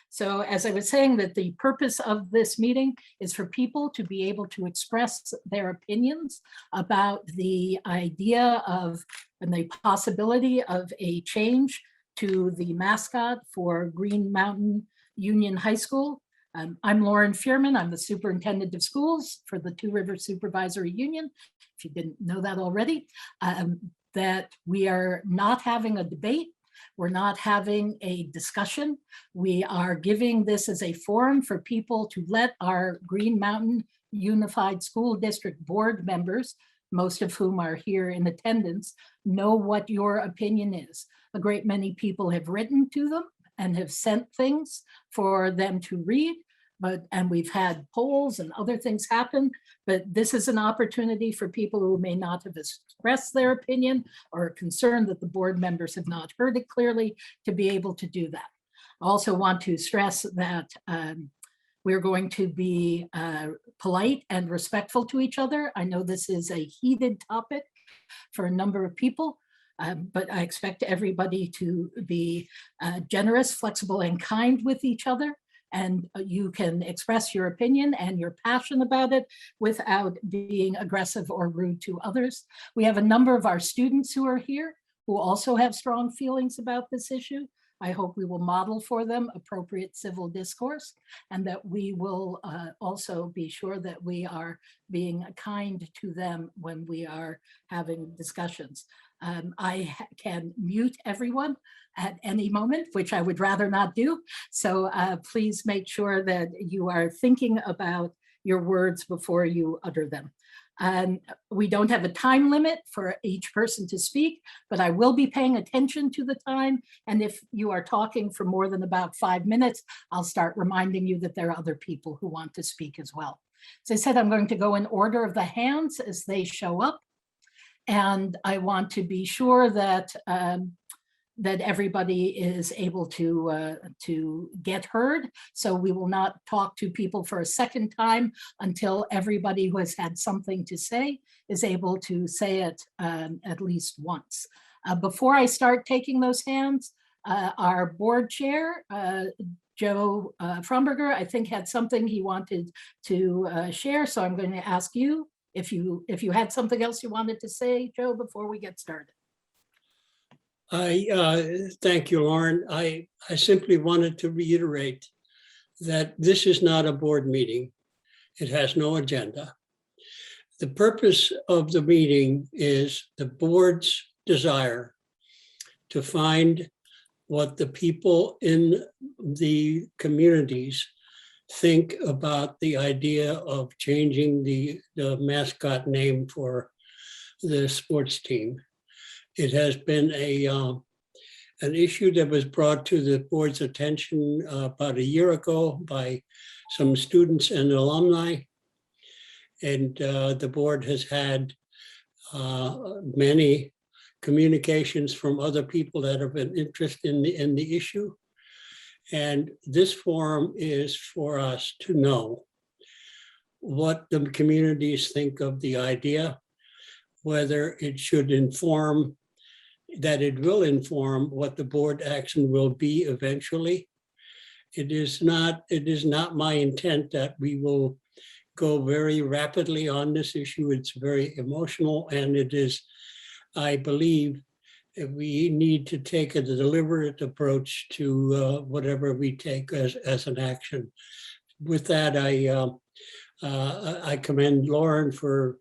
So as I was saying, that the purpose of this meeting is for people to be able to express their opinions about the idea of and the possibility of a change to the mascot for Green Mountain Union High School. I'm Lauren Fearman. I'm the superintendent of schools for the Two Rivers Supervisory Union. If you didn't know that already, that we are not having a debate. We're not having a discussion. We are giving this as a forum for people to let our Green Mountain Unified School District board members, most of whom are here in attendance, know what your opinion is. A great many people have written to them and have sent things for them to read, and we've had polls and other things happen, but this is an opportunity for people who may not have expressed their opinion or are concerned that the board members have not heard it clearly to be able to do that. I also want to stress that we're going to be polite and respectful to each other. I know this is a heated topic for a number of people, but I expect everybody to be generous, flexible, and kind with each other. And you can express your opinion and your passion about it without being aggressive or rude to others. We have a number of our students who are here who also have strong feelings about this issue. I hope we will model for them appropriate civil discourse, and that we will also be sure that we are being kind to them when we are having discussions. I can mute everyone at any moment, which I would rather not do. So please make sure that you are thinking about your words before you utter them. We don't have a time limit for each person to speak, but I will be paying attention to the time. And if you are talking for more than about 5 minutes, I'll start reminding you that there are other people who want to speak as well. As I said, I'm going to go in order of the hands as they show up. And I want to be sure that that everybody is able to get heard. So we will not talk to people for a second time until everybody who has had something to say is able to say it at least once. Before I start taking those hands, our board chair, Joe Fromberger, I think had something he wanted to share. So I'm going to ask you if you had something else you wanted to say, Joe, before we get started. Thank you, Lauren. I simply wanted to reiterate that this is not a board meeting. It has no agenda. The purpose of the meeting is the board's desire to find what the people in the communities think about the idea of changing the mascot name for the sports team. It has been an issue that was brought to the board's attention about a year ago by some students and alumni. And the board has had many communications from other people that have an interest in the issue. And this forum is for us to know what the communities think of the idea, whether it should inform, that it will inform what the board action will be eventually. It is not my intent that we will go very rapidly on this issue. It's very emotional, and it is, I believe, we need to take a deliberate approach to whatever we take as an action. With that, I commend Lauren for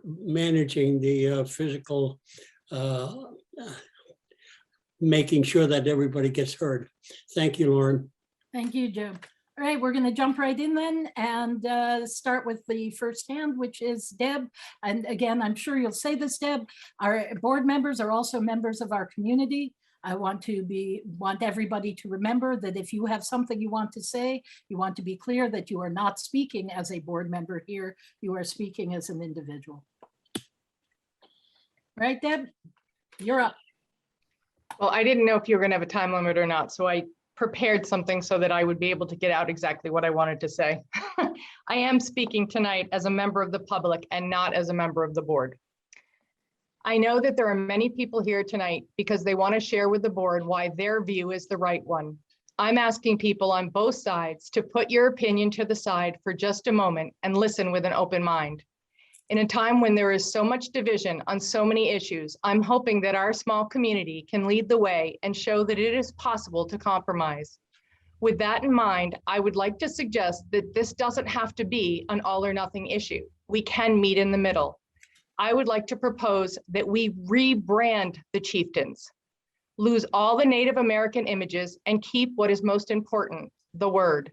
managing the physical, making sure that everybody gets heard. Thank you, Lauren. Thank you, Joe. All right, we're going to jump right in then and start with the first hand, which is Deb. And again, I'm sure you'll say this, Deb. Our board members are also members of our community. I want everybody to remember that if you have something you want to say, you want to be clear that you are not speaking as a board member here. You are speaking as an individual. Right, Deb? You're up. Well, I didn't know if you were going to have a time limit or not, so I prepared something so that I would be able to get out exactly what I wanted to say. I am speaking tonight as a member of the public and not as a member of the board. I know that there are many people here tonight because they want to share with the board why their view is the right one. I'm asking people on both sides to put your opinion to the side for just a moment and listen with an open mind. In a time when there is so much division on so many issues, I'm hoping that our small community can lead the way and show that it is possible to compromise. With that in mind, I would like to suggest that this doesn't have to be an all or nothing issue. We can meet in the middle. I would like to propose that we rebrand the Chieftains, lose all the Native American images and keep what is most important, the word.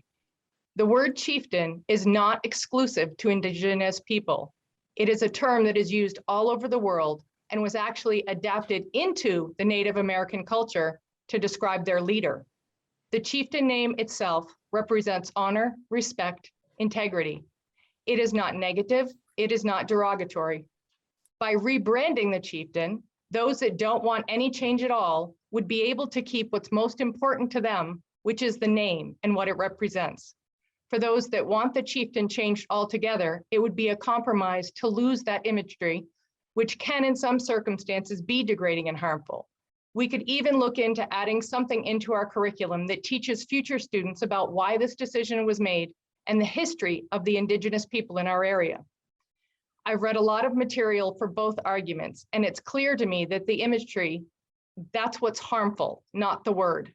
The word chieftain is not exclusive to Indigenous people. It is a term that is used all over the world and was actually adapted into the Native American culture to describe their leader. The chieftain name itself represents honor, respect, integrity. It is not negative, it is not derogatory. By rebranding the chieftain, those that don't want any change at all would be able to keep what's most important to them, which is the name and what it represents. For those that want the chieftain changed altogether, it would be a compromise to lose that imagery, which can in some circumstances be degrading and harmful. We could even look into adding something into our curriculum that teaches future students about why this decision was made and the history of the Indigenous people in our area. I've read a lot of material for both arguments, and it's clear to me that the imagery, that's what's harmful, not the word.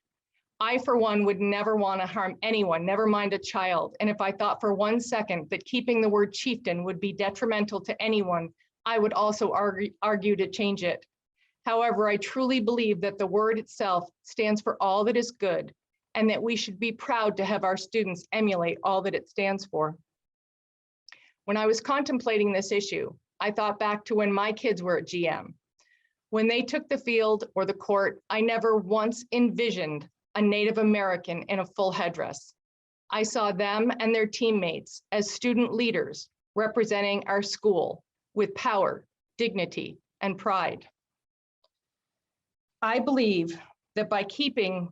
I, for one, would never want to harm anyone, never mind a child. And if I thought for 1 second that keeping the word chieftain would be detrimental to anyone, I would also argue to change it. However, I truly believe that the word itself stands for all that is good, and that we should be proud to have our students emulate all that it stands for. When I was contemplating this issue, I thought back to when my kids were at GM. When they took the field or the court, I never once envisioned a Native American in a full headdress. I saw them and their teammates as student leaders representing our school with power, dignity, and pride. I believe that by keeping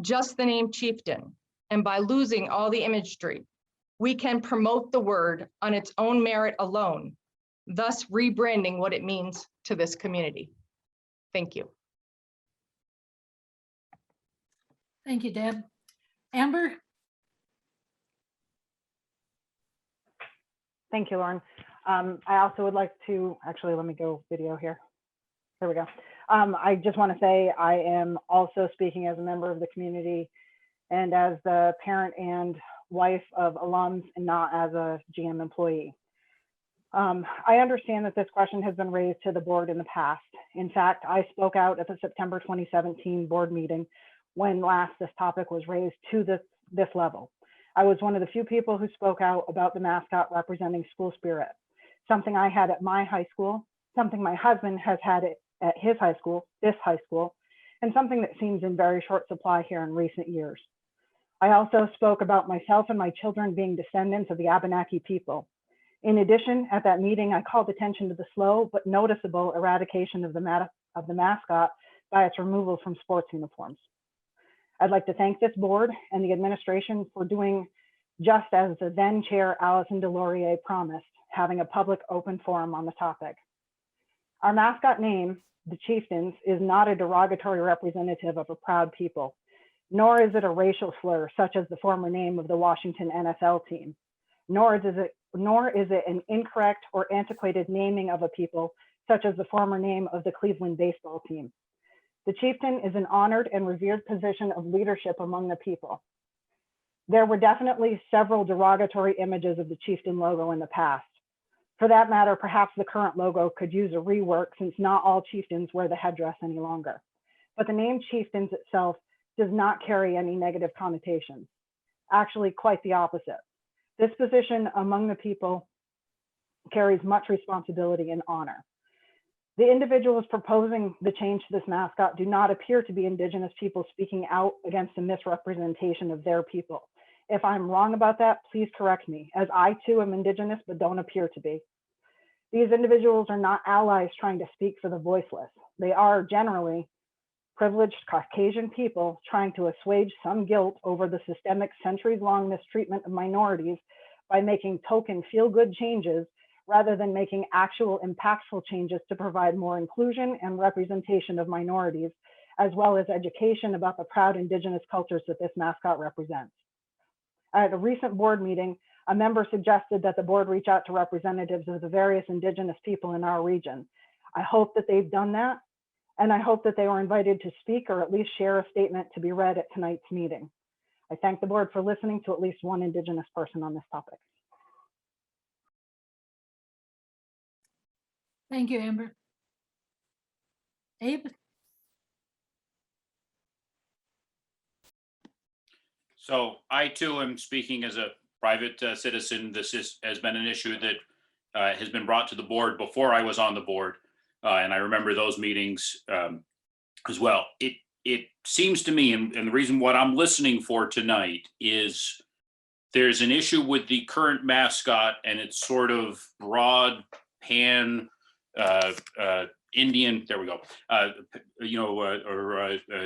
just the name chieftain and by losing all the imagery, we can promote the word on its own merit alone, thus rebranding what it means to this community. Thank you. Thank you, Deb. Amber? Thank you, Lauren. I also would like to, actually, let me go video here. There we go. I just want to say I am also speaking as a member of the community and as the parent and wife of alums and not as a GM employee. I understand that this question has been raised to the board in the past. In fact, I spoke out at the September 2017 board meeting when last this topic was raised to this level. I was one of the few people who spoke out about the mascot representing school spirit, something I had at my high school, something my husband has had at his high school, this high school, and something that seems in very short supply here in recent years. I also spoke about myself and my children being descendants of the Abenaki people. In addition, at that meeting, I called attention to the slow but noticeable eradication of the mascot by its removal from sports uniforms. I'd like to thank this board and the administration for doing just as the then chair, Allison Delorier, promised, having a public open forum on the topic. Our mascot name, the Chieftains, is not a derogatory representative of a proud people, nor is it a racial slur, such as the former name of the Washington NFL team, nor is it an incorrect or antiquated naming of a people, such as the former name of the Cleveland baseball team. The chieftain is an honored and revered position of leadership among the people. There were definitely several derogatory images of the chieftain logo in the past. For that matter, perhaps the current logo could use a rework since not all chieftains wear the headdress any longer. But the name Chieftains itself does not carry any negative connotations. Actually, quite the opposite. This position among the people carries much responsibility and honor. The individuals proposing the change to this mascot do not appear to be Indigenous people speaking out against a misrepresentation of their people. If I'm wrong about that, please correct me, as I too am Indigenous but don't appear to be. These individuals are not allies trying to speak for the voiceless. They are generally privileged Caucasian people trying to assuage some guilt over the systemic centuries-long mistreatment of minorities by making token feel-good changes rather than making actual impactful changes to provide more inclusion and representation of minorities as well as education about the proud Indigenous cultures that this mascot represents. At a recent board meeting, a member suggested that the board reach out to representatives of the various Indigenous people in our region. I hope that they've done that, and I hope that they were invited to speak or at least share a statement to be read at tonight's meeting. I thank the board for listening to at least one Indigenous person on this topic. Thank you, Amber. Abe? So I too am speaking as a private citizen. This has been an issue that has been brought to the board before I was on the board. And I remember those meetings as well. It seems to me, and the reason what I'm listening for tonight is there's an issue with the current mascot and it's sort of broad pan Indian, there we go,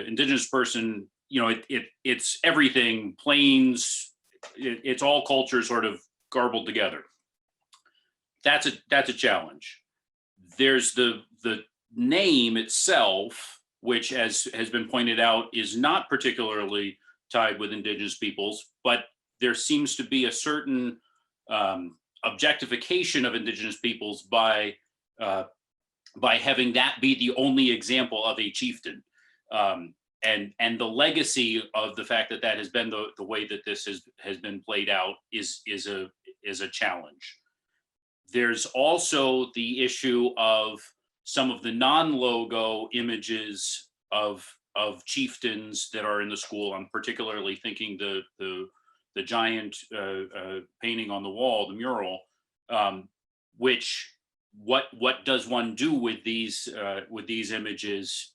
Indigenous person, it's everything, plains, it's all culture sort of garbled together. That's a challenge. There's the name itself, which as has been pointed out, is not particularly tied with Indigenous peoples, but there seems to be a certain objectification of Indigenous peoples by having that be the only example of a chieftain. And the legacy of the fact that that has been the way that this has been played out is a challenge. There's also the issue of some of the non-logo images of chieftains that are in the school. I'm particularly thinking the giant painting on the wall, the mural, which what does one do with these images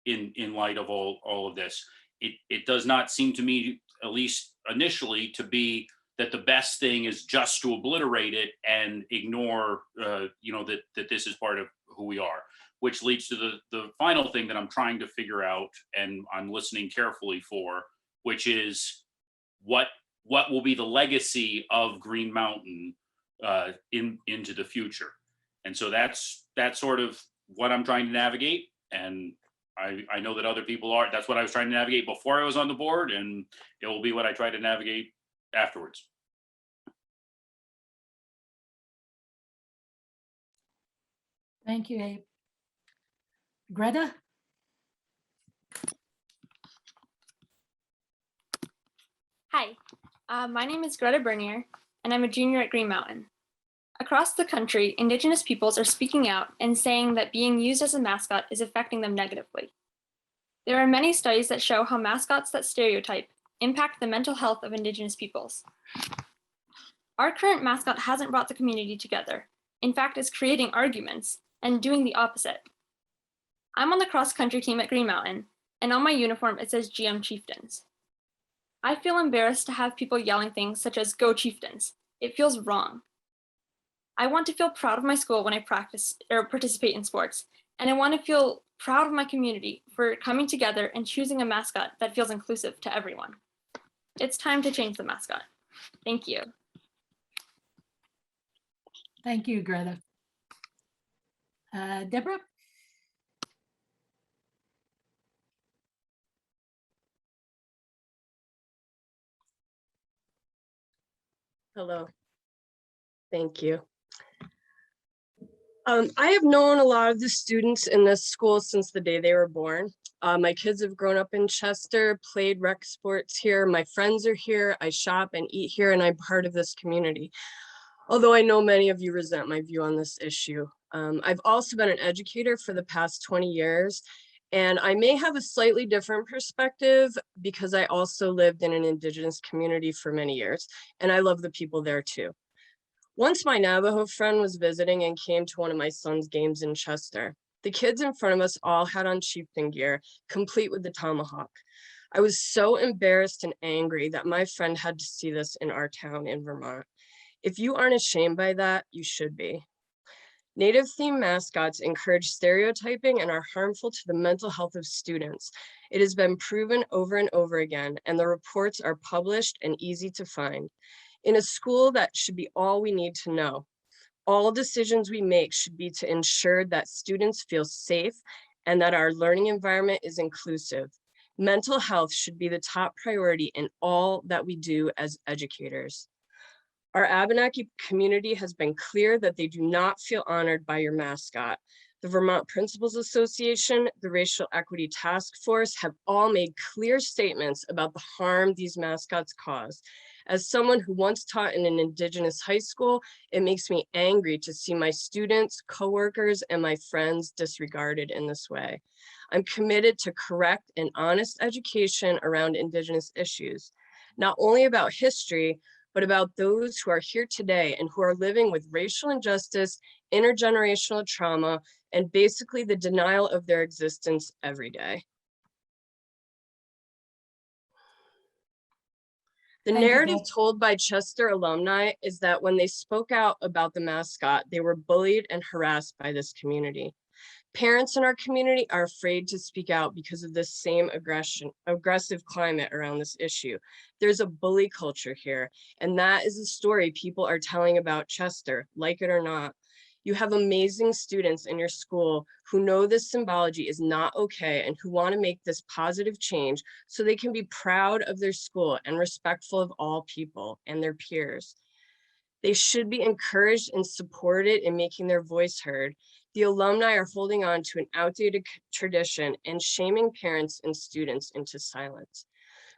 in light of all of this? It does not seem to me, at least initially, to be that the best thing is just to obliterate it and ignore that this is part of who we are, which leads to the final thing that I'm trying to figure out and I'm listening carefully for, which is what will be the legacy of Green Mountain into the future. And so that's sort of what I'm trying to navigate. And I know that other people are. That's what I was trying to navigate before I was on the board, and it will be what I try to navigate afterwards. Thank you, Abe. Greta? Hi, my name is Greta Bernier, and I'm a junior at Green Mountain. Across the country, Indigenous peoples are speaking out and saying that being used as a mascot is affecting them negatively. There are many studies that show how mascots that stereotype impact the mental health of Indigenous peoples. Our current mascot hasn't brought the community together. In fact, it's creating arguments and doing the opposite. I'm on the cross-country team at Green Mountain, and on my uniform it says GM Chieftains. I feel embarrassed to have people yelling things such as "Go Chieftains." It feels wrong. I want to feel proud of my school when I practice or participate in sports, and I want to feel proud of my community for coming together and choosing a mascot that feels inclusive to everyone. It's time to change the mascot. Thank you. Thank you, Greta. Deborah? Hello. Thank you. I have known a lot of the students in this school since the day they were born. My kids have grown up in Chester, played rec sports here. My friends are here. I shop and eat here, and I'm part of this community. Although I know many of you resent my view on this issue. I've also been an educator for the past 20 years, and I may have a slightly different perspective because I also lived in an Indigenous community for many years, and I love the people there too. Once my Navajo friend was visiting and came to one of my son's games in Chester. The kids in front of us all had on chieftain gear, complete with the tomahawk. I was so embarrassed and angry that my friend had to see this in our town in Vermont. If you aren't ashamed by that, you should be. Native themed mascots encourage stereotyping and are harmful to the mental health of students. It has been proven over and over again, and the reports are published and easy to find. In a school, that should be all we need to know. All decisions we make should be to ensure that students feel safe and that our learning environment is inclusive. Mental health should be the top priority in all that we do as educators. Our Abenaki community has been clear that they do not feel honored by your mascot. The Vermont Principals Association, the Racial Equity Task Force have all made clear statements about the harm these mascots cause. As someone who once taught in an Indigenous high school, it makes me angry to see my students, coworkers, and my friends disregarded in this way. I'm committed to correct and honest education around Indigenous issues, not only about history, but about those who are here today and who are living with racial injustice, intergenerational trauma, and basically the denial of their existence every day. The Thank you, narrative Deb. told by Chester alumni is that when they spoke out about the mascot, they were bullied and harassed by this community. Parents in our community are afraid to speak out because of this same aggressive climate around this issue. There's a bully culture here, and that is the story people are telling about Chester, like it or not. You have amazing students in your school who know this symbology is not okay and who want to make this positive change so they can be proud of their school and respectful of all people and their peers. They should be encouraged and supported in making their voice heard. The alumni are holding on to an outdated tradition and shaming parents and students into silence.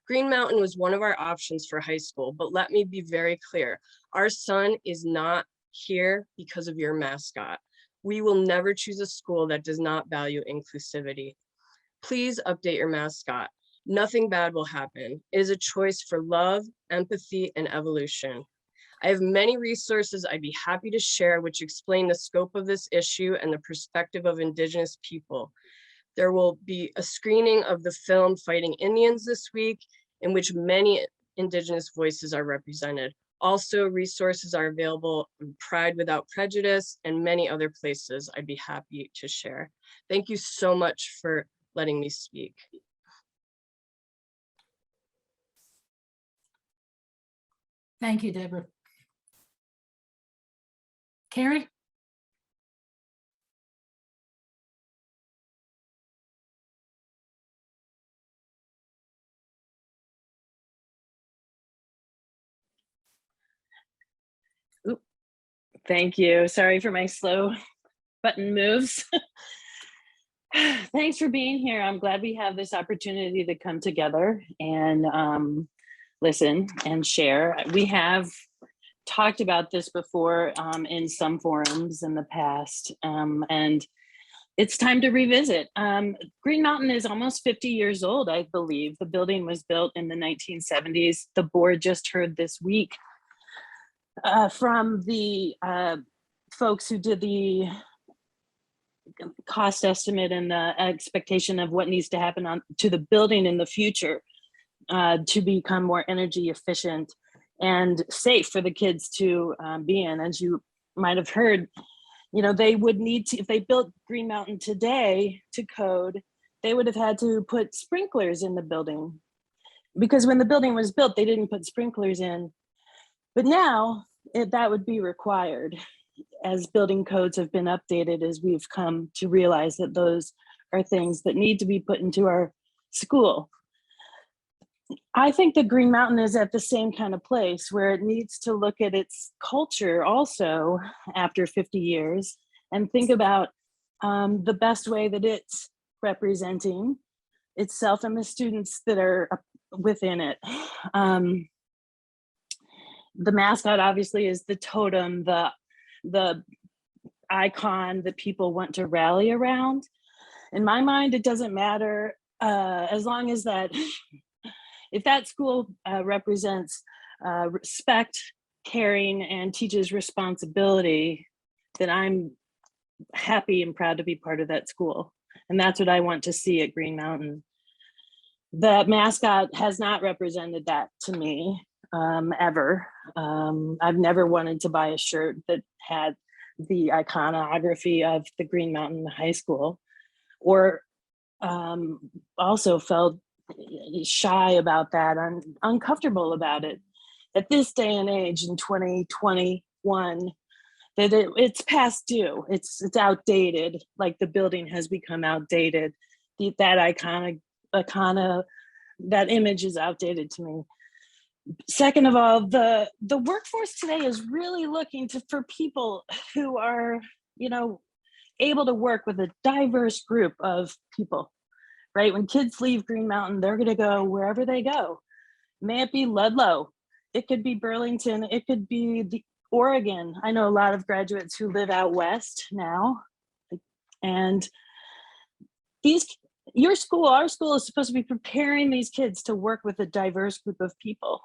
Green Mountain was one of our options for high school, but let me be very clear. Our son is not here because of your mascot. We will never choose a school that does not value inclusivity. Please update your mascot. Nothing bad will happen. It is a choice for love, empathy, and evolution. I have many resources I'd be happy to share which explain the scope of this issue and the perspective of Indigenous people. There will be a screening of the film Fighting Indians this week, in which many Indigenous voices are represented. Also, resources are available on Pride Without Prejudice and many other places I'd be happy to share. Thank you so much for letting me speak. Thank you, Deborah. Carrie? Thank you. Sorry for my slow button moves. Thanks for being here. I'm glad we have this opportunity to come together and listen and share. We have talked about this before in some forums in the past, and it's time to revisit. Green Mountain is almost 50 years old, I believe. The building was built in the 1970s. The board just heard this week from the folks who did the cost estimate and the expectation of what needs to happen to the building in the future to become more energy efficient and safe for the kids to be in. As you might have heard, you know, they would need to, if they built Green Mountain today to code, they would have had to put sprinklers in the building, because when the building was built, they didn't put sprinklers in. But now that would be required. As building codes have been updated, as we've come to realize that those are things that need to be put into our school. I think that Green Mountain is at the same kind of place where it needs to look at its culture also after 50 years and think about the best way that it's representing itself and the students that are within it. The mascot obviously is the totem, the icon that people want to rally around. In my mind, it doesn't matter as long as that, if that school represents respect, caring, and teaches responsibility, then I'm happy and proud to be part of that school. And that's what I want to see at Green Mountain. The mascot has not represented that to me ever. I've never wanted to buy a shirt that had the iconography of the Green Mountain High School, or also felt shy about that, uncomfortable about it. At this day and age in 2021, it's past due. It's outdated. Like the building has become outdated. That that image is outdated to me. Second of all, the workforce today is really looking for people who are, able to work with a diverse group of people, right? When kids leave Green Mountain, they're going to go wherever they go. May it be Ludlow, it could be Burlington, it could be Oregon. I know a lot of graduates who live out west now, and our school is supposed to be preparing these kids to work with a diverse group of people.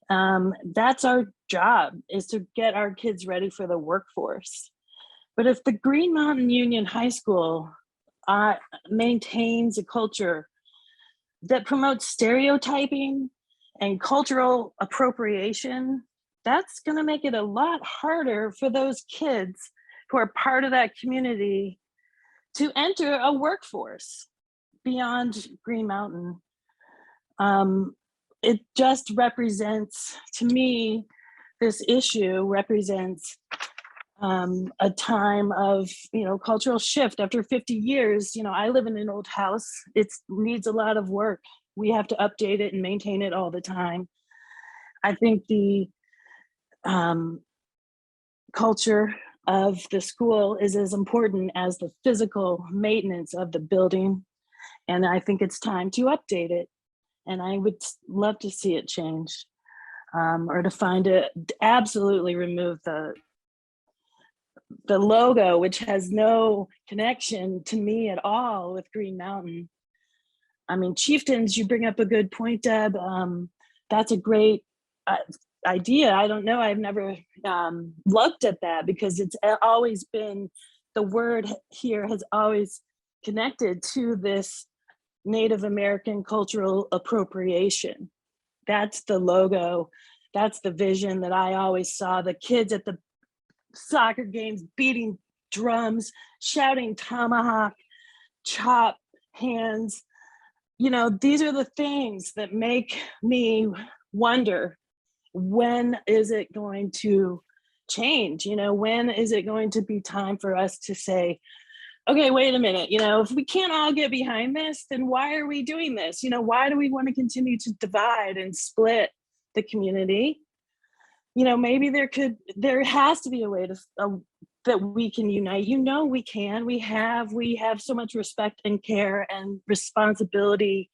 That's our job, is to get our kids ready for the workforce. But if the Green Mountain Union High School maintains a culture that promotes stereotyping and cultural appropriation, that's going to make it a lot harder for those kids who are part of that community to enter a workforce beyond Green Mountain. It just represents, to me, this issue represents a time of, cultural shift. After 50 years, I live in an old house. It needs a lot of work. We have to update it and maintain it all the time. I think the culture of the school is as important as the physical maintenance of the building. And I think it's time to update it. And I would love to see it change, or to absolutely remove the logo, which has no connection to me at all with Green Mountain. I mean, Chieftains, you bring up a good point, Deb. That's a great idea. I don't know. I've never looked at that, because it's always been, the word here has always connected to this Native American cultural appropriation. That's the logo. That's the vision that I always saw. The kids at the soccer games beating drums, shouting tomahawk, chop, hands. These are the things that make me wonder, when is it going to change? When is it going to be time for us to say, okay, wait a minute, if we can't all get behind this, then why are we doing this? Why do we want to continue to divide and split the community? Maybe there has to be a way to that we can unite. We can. We have so much respect and care and responsibility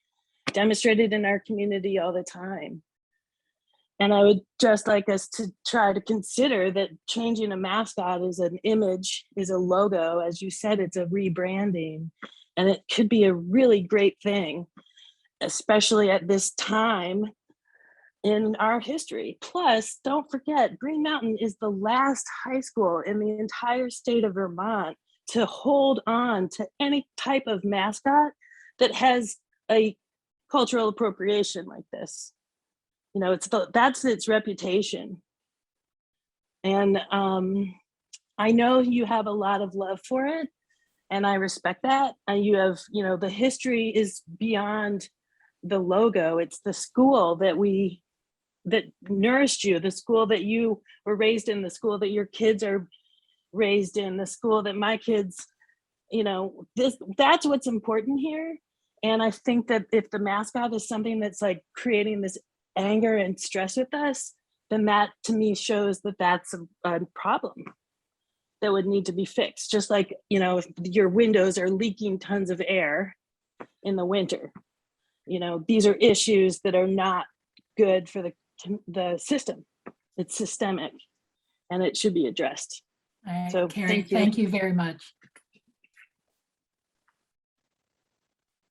demonstrated in our community all the time. And I would just like us to try to consider that changing a mascot is an image, is a logo. As you said, it's a rebranding, and it could be a really great thing, especially at this time in our history. Plus, don't forget, Green Mountain is the last high school in the entire state of Vermont to hold on to any type of mascot that has a cultural appropriation like this. That's its reputation. And I know you have a lot of love for it, and I respect that. And you have, the history is beyond the logo. It's the school that nourished you, the school that you were raised in, the school that your kids are raised in, the school that my kids, that's what's important here. And I think that if the mascot is something that's like creating this anger and stress with us, then that to me shows that that's a problem that would need to be fixed. Just like, if your windows are leaking tons of air in the winter, these are issues that are not good for the system. It's systemic, and it should be addressed. All right, So Carrie, thank you very much.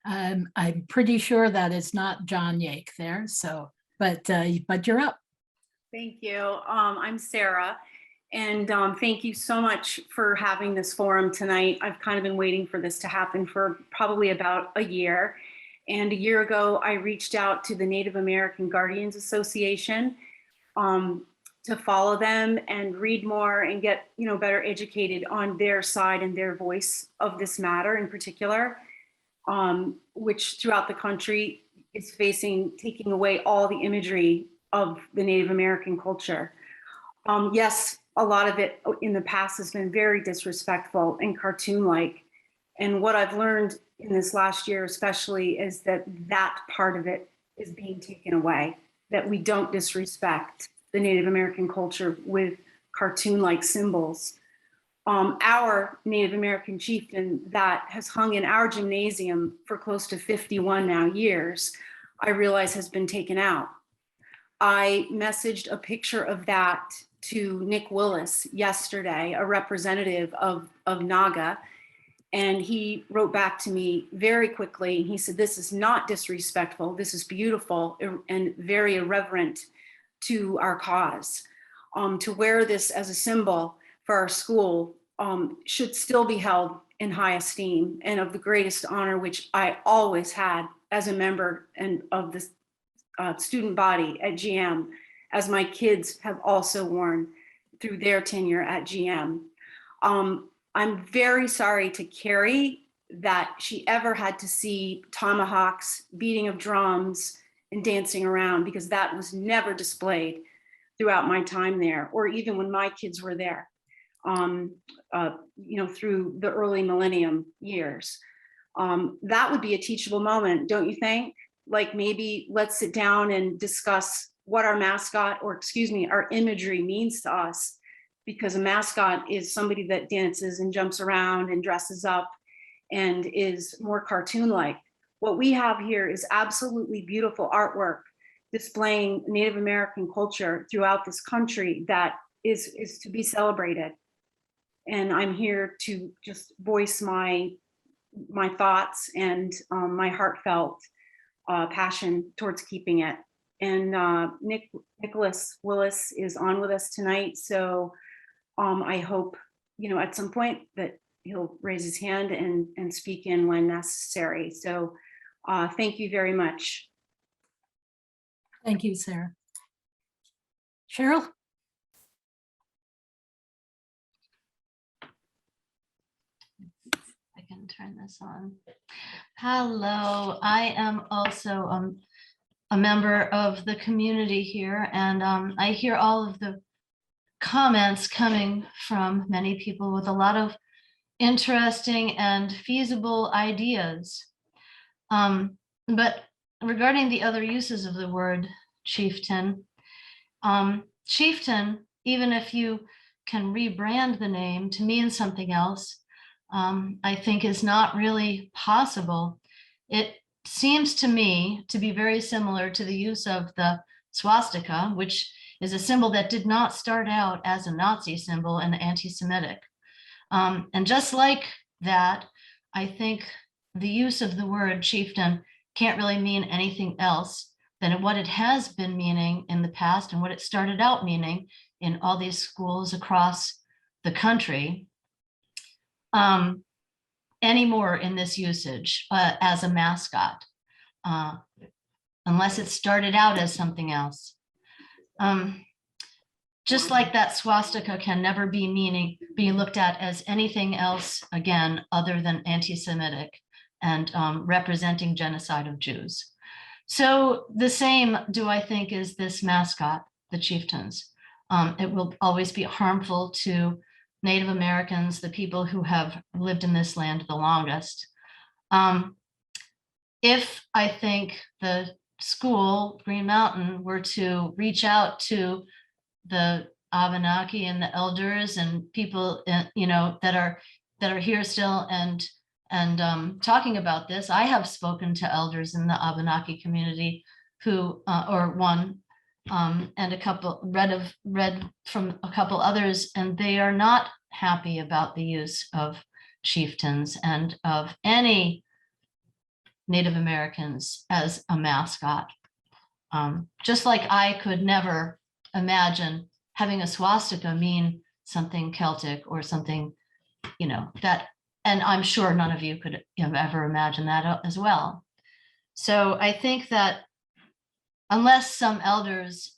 I'm pretty sure that it's not John Yake there, so, but you're up. Thank you. I'm Sarah, and thank you so much for having this forum tonight. I've kind of been waiting for this to happen for probably about a year. And a year ago, I reached out to the Native American Guardians Association to follow them and read more and get better educated on their side and their voice of this matter in particular, which throughout the country is taking away all the imagery of the Native American culture. Yes, a lot of it in the past has been very disrespectful and cartoon-like. And what I've learned in this last year especially is that that part of it is being taken away, that we don't disrespect the Native American culture with cartoon-like symbols. Our Native American chieftain that has hung in our gymnasium for close to 51 now years, I realize has been taken out. I messaged a picture of that to Nick Willis yesterday, a representative of NAGA, and he wrote back to me very quickly. He said, this is not disrespectful. This is beautiful and very irreverent to our cause. To wear this as a symbol for our school should still be held in high esteem and of the greatest honor, which I always had as a member and of the student body at GM, as my kids have also worn through their tenure at GM. I'm very sorry to Carrie that she ever had to see tomahawks, beating of drums, and dancing around, because that was never displayed throughout my time there, or even when my kids were there, through the early millennium years. That would be a teachable moment, don't you think? Like, maybe let's sit down and discuss what our mascot, or excuse me, our imagery means to us, because a mascot is somebody that dances and jumps around and dresses up and is more cartoon-like. What we have here is absolutely beautiful artwork displaying Native American culture throughout this country that is to be celebrated. And I'm here to just voice my thoughts and my heartfelt passion towards keeping it. And Nicholas Willis is on with us tonight, so I hope, at some point that he'll raise his hand and speak in when necessary. So thank you very much. Thank you, Sarah. Cheryl? I can turn this on. Hello, I am also a member of the community here, and I hear all of the comments coming from many people with a lot of interesting and feasible ideas. But regarding the other uses of the word chieftain, chieftain, even if you can rebrand the name to mean something else, I think is not really possible. It seems to me to be very similar to the use of the swastika, which is a symbol that did not start out as a Nazi symbol and anti-Semitic. And just like that, I think the use of the word chieftain can't really mean anything else than what it has been meaning in the past and what it started out meaning in all these schools across the country. Anymore in this usage as a mascot, unless it started out as something else. Just like that swastika can never be looked at as anything else again other than anti-Semitic and representing genocide of Jews. So the same, do I think, is this mascot, the chieftains. It will always be harmful to Native Americans, the people who have lived in this land the longest. If I think the school, Green Mountain, were to reach out to the Abenaki and the elders and people, that are here still and talking about this, I have spoken to elders in the Abenaki community who, or one, and a couple read from a couple others, and they are not happy about the use of chieftains and of any Native Americans as a mascot. Just like I could never imagine having a swastika mean something Celtic or something, that, and I'm sure none of you could have ever imagined that as well. So I think that unless some elders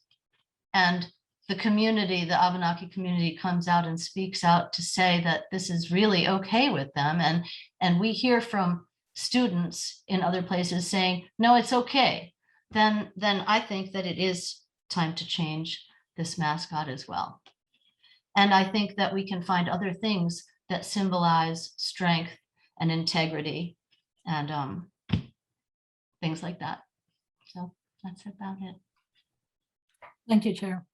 and the community, the Abenaki community, comes out and speaks out to say that this is really okay with them, and we hear from students in other places saying, no, it's okay, then I think that it is time to change this mascot as well. And I think that we can find other things that symbolize strength and integrity and things like that. So that's about it. Thank you, Chair.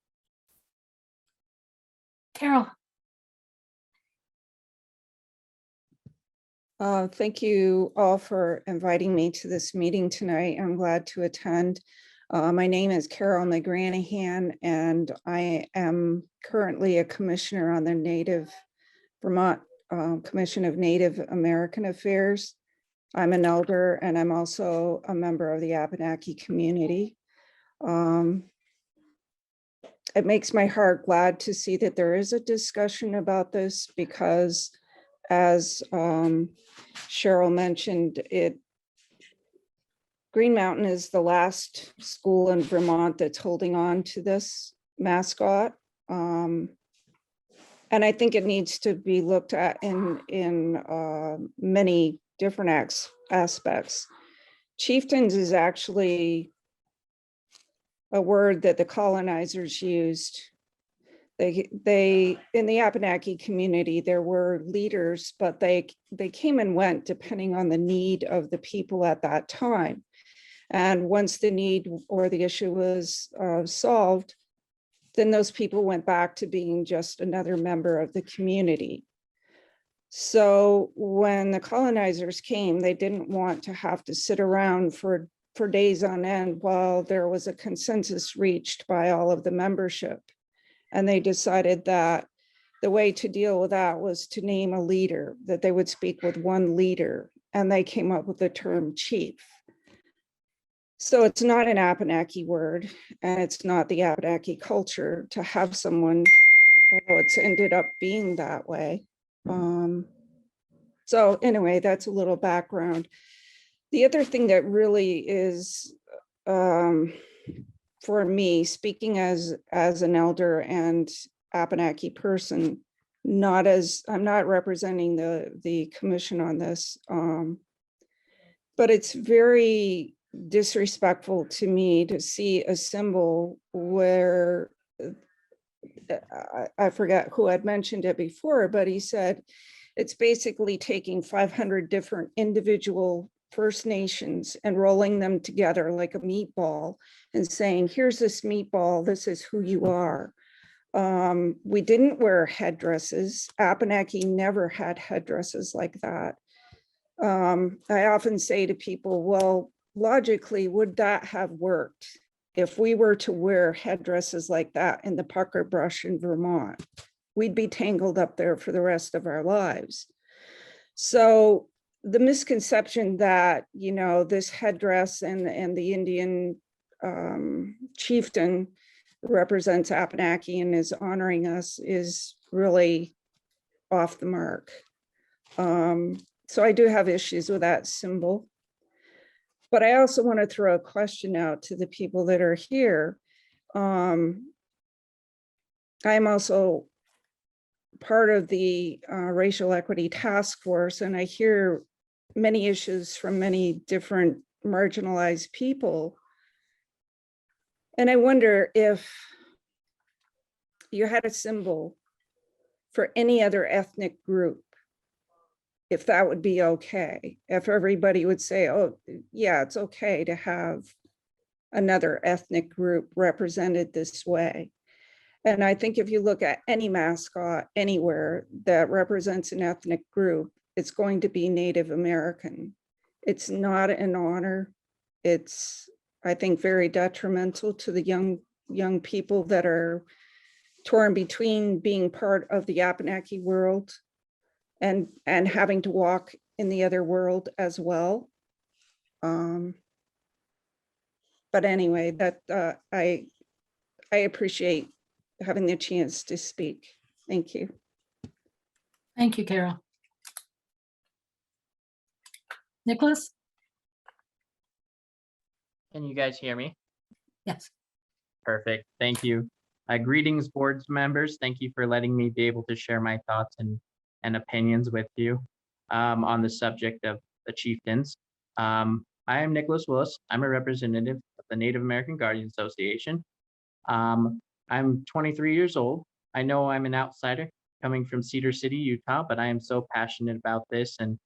Carol. Thank you all for inviting me to this meeting tonight. I'm glad to attend. My name is Carol McGranahan, and I am currently a commissioner on the Vermont Commission of Native American Affairs. I'm an elder, and I'm also a member of the Abenaki community. It makes my heart glad to see that there is a discussion about this, because as Cheryl mentioned, Green Mountain is the last school in Vermont that's holding on to this mascot. And I think it needs to be looked at in many different aspects. Chieftains is actually a word that the colonizers used. They in the Abenaki community, there were leaders, but they came and went depending on the need of the people at that time. And once the need or the issue was solved, then those people went back to being just another member of the community. So when the colonizers came, they didn't want to have to sit around for days on end while there was a consensus reached by all of the membership. And they decided that the way to deal with that was to name a leader, that they would speak with one leader. And they came up with the term chief. So it's not an Abenaki word, and it's not the Abenaki culture to have someone, although it's ended up being that way. So anyway, that's a little background. The other thing that really is, for me, speaking as an elder and Abenaki person, I'm not representing the commission on this, but it's very disrespectful to me to see a symbol where I forget who had mentioned it before, but he said it's basically taking 500 different individual First Nations and rolling them together like a meatball and saying, here's this meatball, this is who you are. We didn't wear headdresses. Abenaki never had headdresses like that. I often say to people, well, logically, would that have worked if we were to wear headdresses like that in the pucker brush in Vermont? We'd be tangled up there for the rest of our lives. So the misconception that, this headdress and the Indian chieftain represents Abenaki and is honoring us is really off the mark. So I do have issues with that symbol. But I also want to throw a question out to the people that are here. I'm also part of the Racial Equity Task Force, and I hear many issues from many different marginalized people. And I wonder if you had a symbol for any other ethnic group, if that would be okay, if everybody would say, oh, yeah, it's okay to have another ethnic group represented this way. And I think if you look at any mascot anywhere that represents an ethnic group, it's going to be Native American. It's not an honor. It's, I think, very detrimental to the young people that are torn between being part of the Abenaki world and having to walk in the other world as well. But anyway, that I appreciate having the chance to speak. Thank you. Thank you, Carol. Nicholas? Can you guys hear me? Yes. Perfect. Thank you. Greetings, board members. Thank you for letting me be able to share my thoughts and opinions with you on the subject of the chieftains. I am Nicholas Willis. I'm a representative of the Native American Guardian Association. I'm 23 years old. I know I'm an outsider coming from Cedar City, Utah, but I am so passionate about this and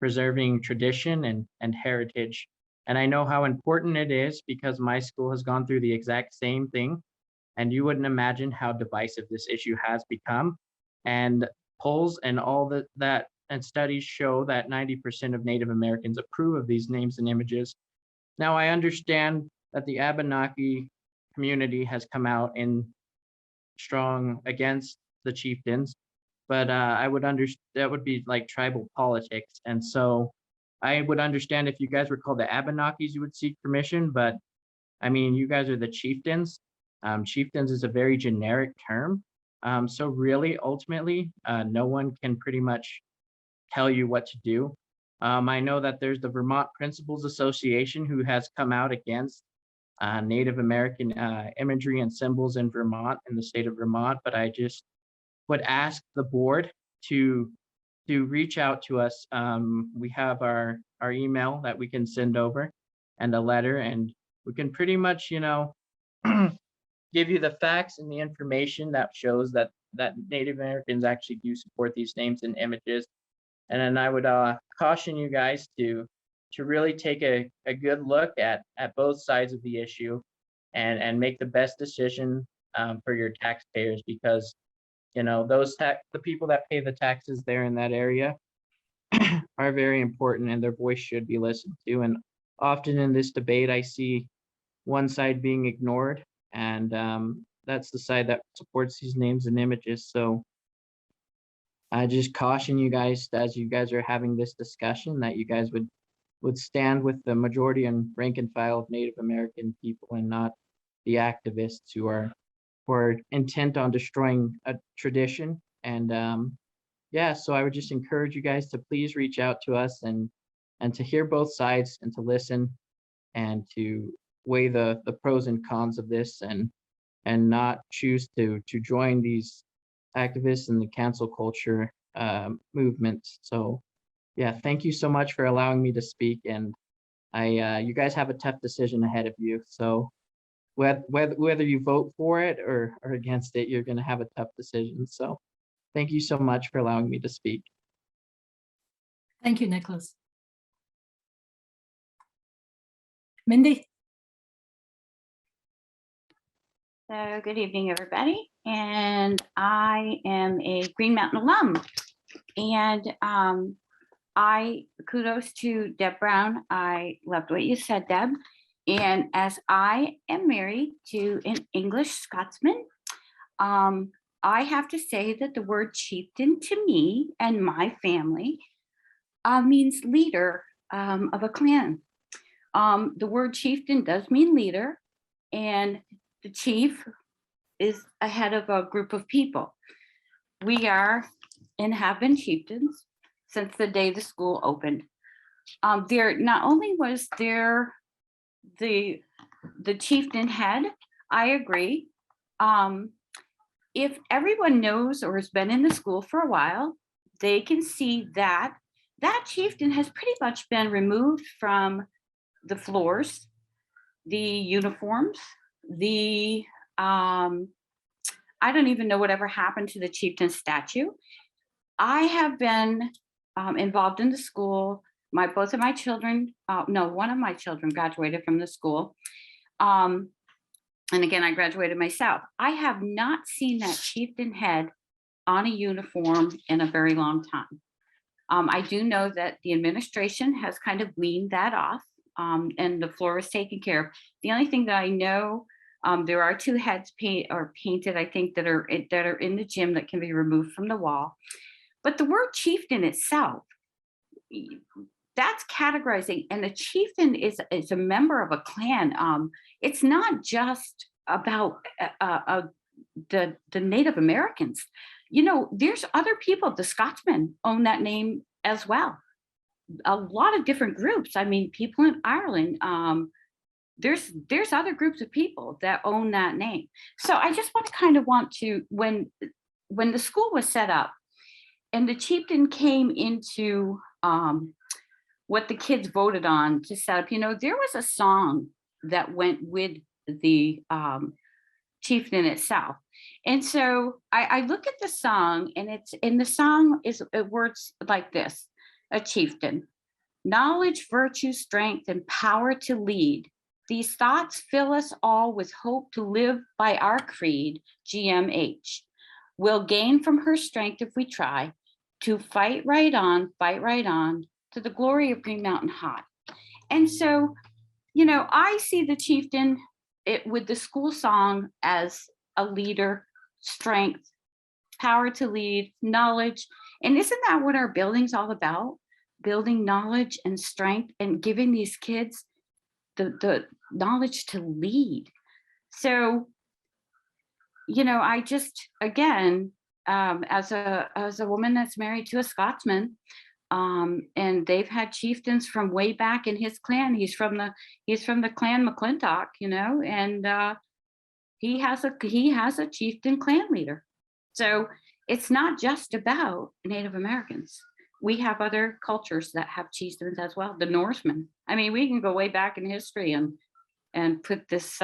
preserving tradition and heritage. And I know how important it is because my school has gone through the exact same thing. And you wouldn't imagine how divisive this issue has become. And polls and all that and studies show that 90% of Native Americans approve of these names and images. Now, I understand that the Abenaki community has come out in strong against the chieftains, but I would understand that would be like tribal politics. And so I would understand if you guys were called the Abenakis, you would seek permission, but I mean, you guys are the chieftains. Chieftains is a very generic term. So really, ultimately, no one can pretty much tell you what to do. I know that there's the Vermont Principals Association who has come out against Native American imagery and symbols in Vermont, in the state of Vermont, but I just would ask the board to reach out to us. We have our email that we can send over and a letter, and we can pretty much, give you the facts and the information that shows that Native Americans actually do support these names and images. And then I would caution you guys to really take a good look at both sides of the issue and make the best decision for your taxpayers, because the people that pay the taxes there in that area are very important, and their voice should be listened to. And often in this debate, I see one side being ignored, and that's the side that supports these names and images. So I just caution you guys, as you guys are having this discussion, that you guys would stand with the majority and rank and file of Native American people, and not the activists who are intent on destroying a tradition. And yeah, so I would just encourage you guys to please reach out to us and to hear both sides and to listen and to weigh the pros and cons of this, and not choose to join these activists in the cancel culture movement. So yeah, thank you so much for allowing me to speak. And you guys have a tough decision ahead of you. So whether you vote for it or against it, you're going to have a tough decision. So thank you so much for allowing me to speak. Thank you, Nicholas. Mindy? So good evening, everybody. And I am a Green Mountain alum. And kudos to Deb Brown. I loved what you said, Deb. And as I am married to an English Scotsman, I have to say that the word chieftain to me and my family means leader of a clan. The word chieftain does mean leader, and the chief is a head of a group of people. We are and have been chieftains since the day the school opened. There not only was there the chieftain head, I agree. If everyone knows or has been in the school for a while, they can see that that chieftain has pretty much been removed from the floors, the uniforms, I don't even know whatever happened to the chieftain statue. I have been involved in the school. Both of my children, one of my children graduated from the school. And again, I graduated myself. I have not seen that chieftain head on a uniform in a very long time. I do know that the administration has kind of weaned that off, and the floor is taken care of. The only thing that I know, there are two heads painted, I think, that are in the gym that can be removed from the wall. But the word chieftain itself, that's categorizing, and a chieftain is a member of a clan. It's not just about the Native Americans. There's other people. The Scotsmen own that name as well. A lot of different groups. I mean, people in Ireland. There's other groups of people that own that name. So I just want to, when the school was set up, and the chieftain came into what the kids voted on to set up, there was a song that went with the chieftain itself. And so I look at the song, and the song is words like this: a chieftain, knowledge, virtue, strength, and power to lead. These thoughts fill us all with hope to live by our creed, GMH. We'll gain from her strength if we try to fight right on, to the glory of Green Mountain High. And so, I see the chieftain with the school song as a leader, strength, power to lead, knowledge. And isn't that what our building's all about? Building knowledge and strength and giving these kids the knowledge to lead. So, I just, again, as a woman that's married to a Scotsman, and they've had chieftains from way back in his clan. He's from the clan McClintock, and he has a chieftain clan leader. So it's not just about Native Americans. We have other cultures that have chieftains as well. The Norsemen. I mean, we can go way back in history and put this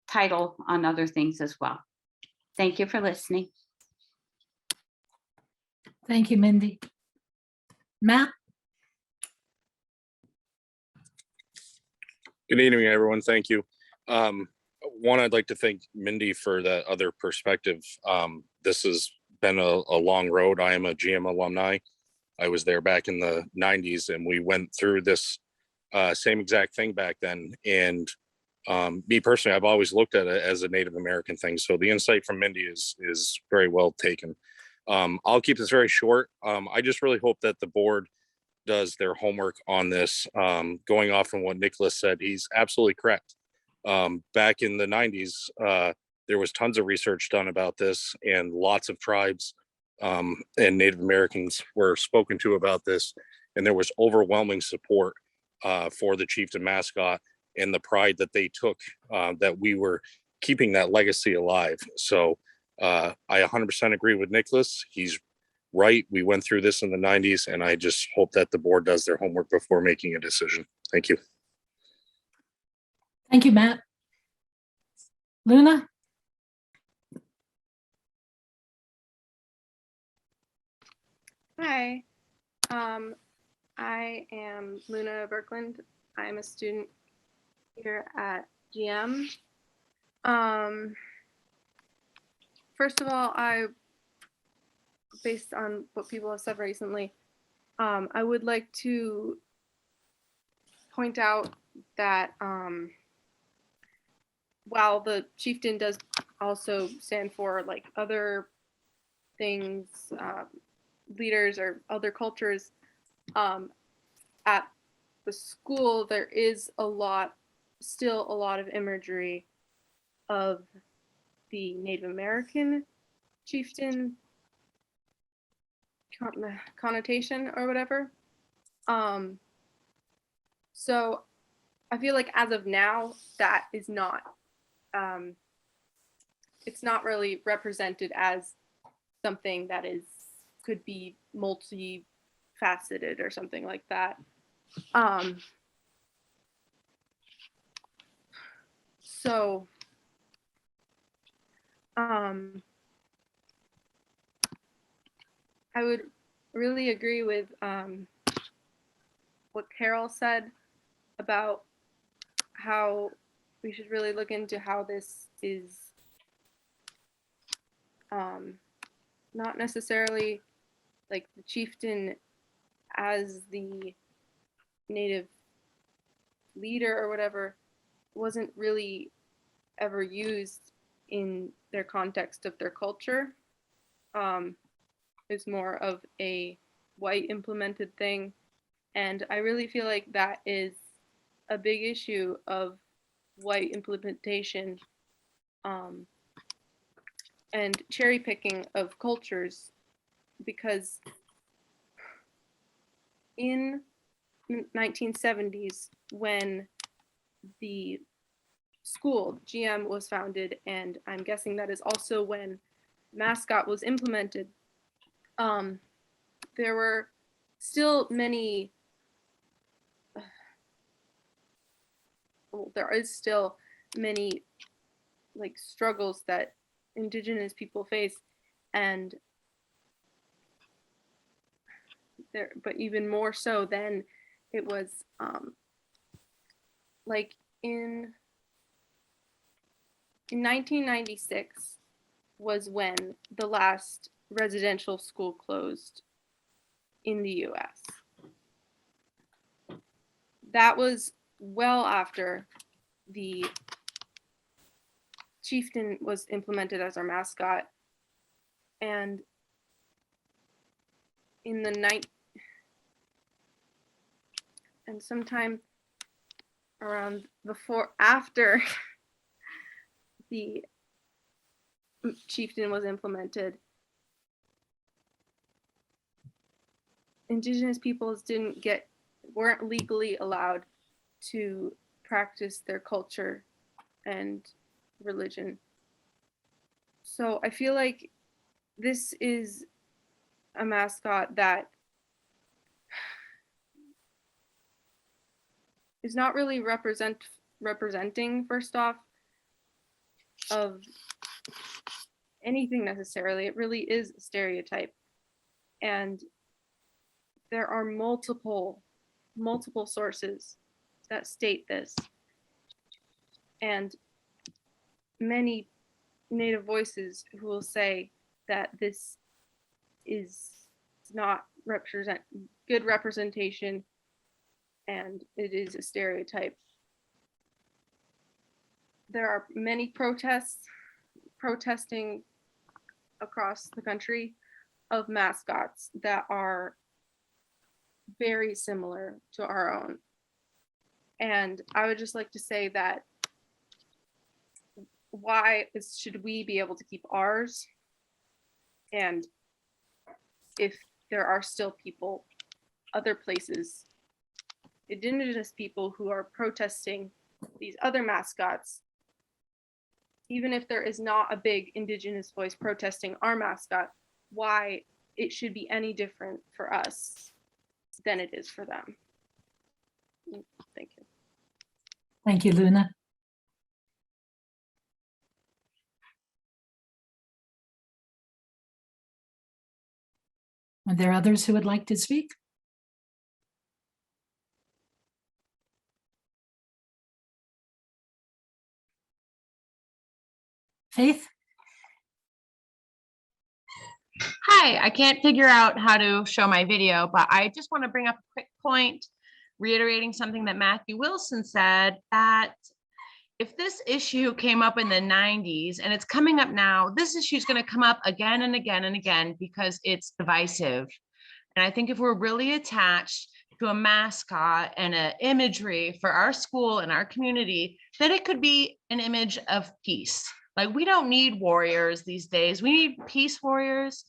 title on other things as well. Thank you for listening. Thank you, Mindy. Matt? Good evening, everyone. Thank you. One, I'd like to thank Mindy for that other perspective. This has been a long road. I am a GM alumni. I was there back in the 90s, and we went through this same exact thing back then. And me personally, I've always looked at it as a Native American thing. So the insight from Mindy is very well taken. I'll keep this very short. I just really hope that the board does their homework on this. Going off from what Nicholas said, he's absolutely correct. Back in the 90s, there was tons of research done about this, and lots of tribes and Native Americans were spoken to about this, and there was overwhelming support for the chieftain Mascot and the pride that they took, that we were keeping that legacy alive. So I 100% agree with Nicholas. He's right. We went through this in the 90s, and I just hope that the board does their homework before making a decision. Thank you. Thank you, Matt. Luna? Hi, I am Luna Berkland. I'm a student here at GM. First of all, based on what people have said recently, I would like to point out that while the chieftain does also stand for like other things, leaders or other cultures, at the school there is still a lot of imagery of the Native American chieftain connotation or whatever. So I feel like as of now, that is not, it's not really represented as something that could be multifaceted or something like that. I would really agree with what Carol said about how we should really look into how this is not necessarily like the chieftain as the native leader or whatever wasn't really ever used in their context of their culture. It's more of a white implemented thing. And I really feel like that is a big issue of white implementation and cherry picking of cultures, because in 1970s, when the school GM was founded, and I'm guessing that is also when Mascot was implemented, there were still many, there is still many like struggles that Indigenous people face. And there, but even more so than it was like in 1996 was when the last residential school closed in the US. That was well after the Chieftain was implemented as our mascot. And in the night, and sometime around after the Chieftain was implemented, Indigenous peoples weren't legally allowed to practice their culture and religion. So I feel like this is a mascot that is not really representing, first off, of anything necessarily. It really is a stereotype. And there are multiple sources that state this. And many Native voices who will say that this is not good representation and it is a stereotype. There are many protesting across the country of mascots that are very similar to our own. And I would just like to say that should we be able to keep ours? And if there are still people, other places, Indigenous people who are protesting these other mascots, even if there is not a big Indigenous voice protesting our mascot, why it should be any different for us than it is for them. Thank you. Thank you, Luna. Are there others who would like to speak? Faith? Hi, I can't figure out how to show my video, but I just want to bring up a quick point, reiterating something that Matthew Wilson said, that if this issue came up in the 90s and it's coming up now, this issue is going to come up again and again and again because it's divisive. And I think if we're really attached to a mascot and an imagery for our school and our community, then it could be an image of peace. Like, we don't need warriors these days. We need peace warriors,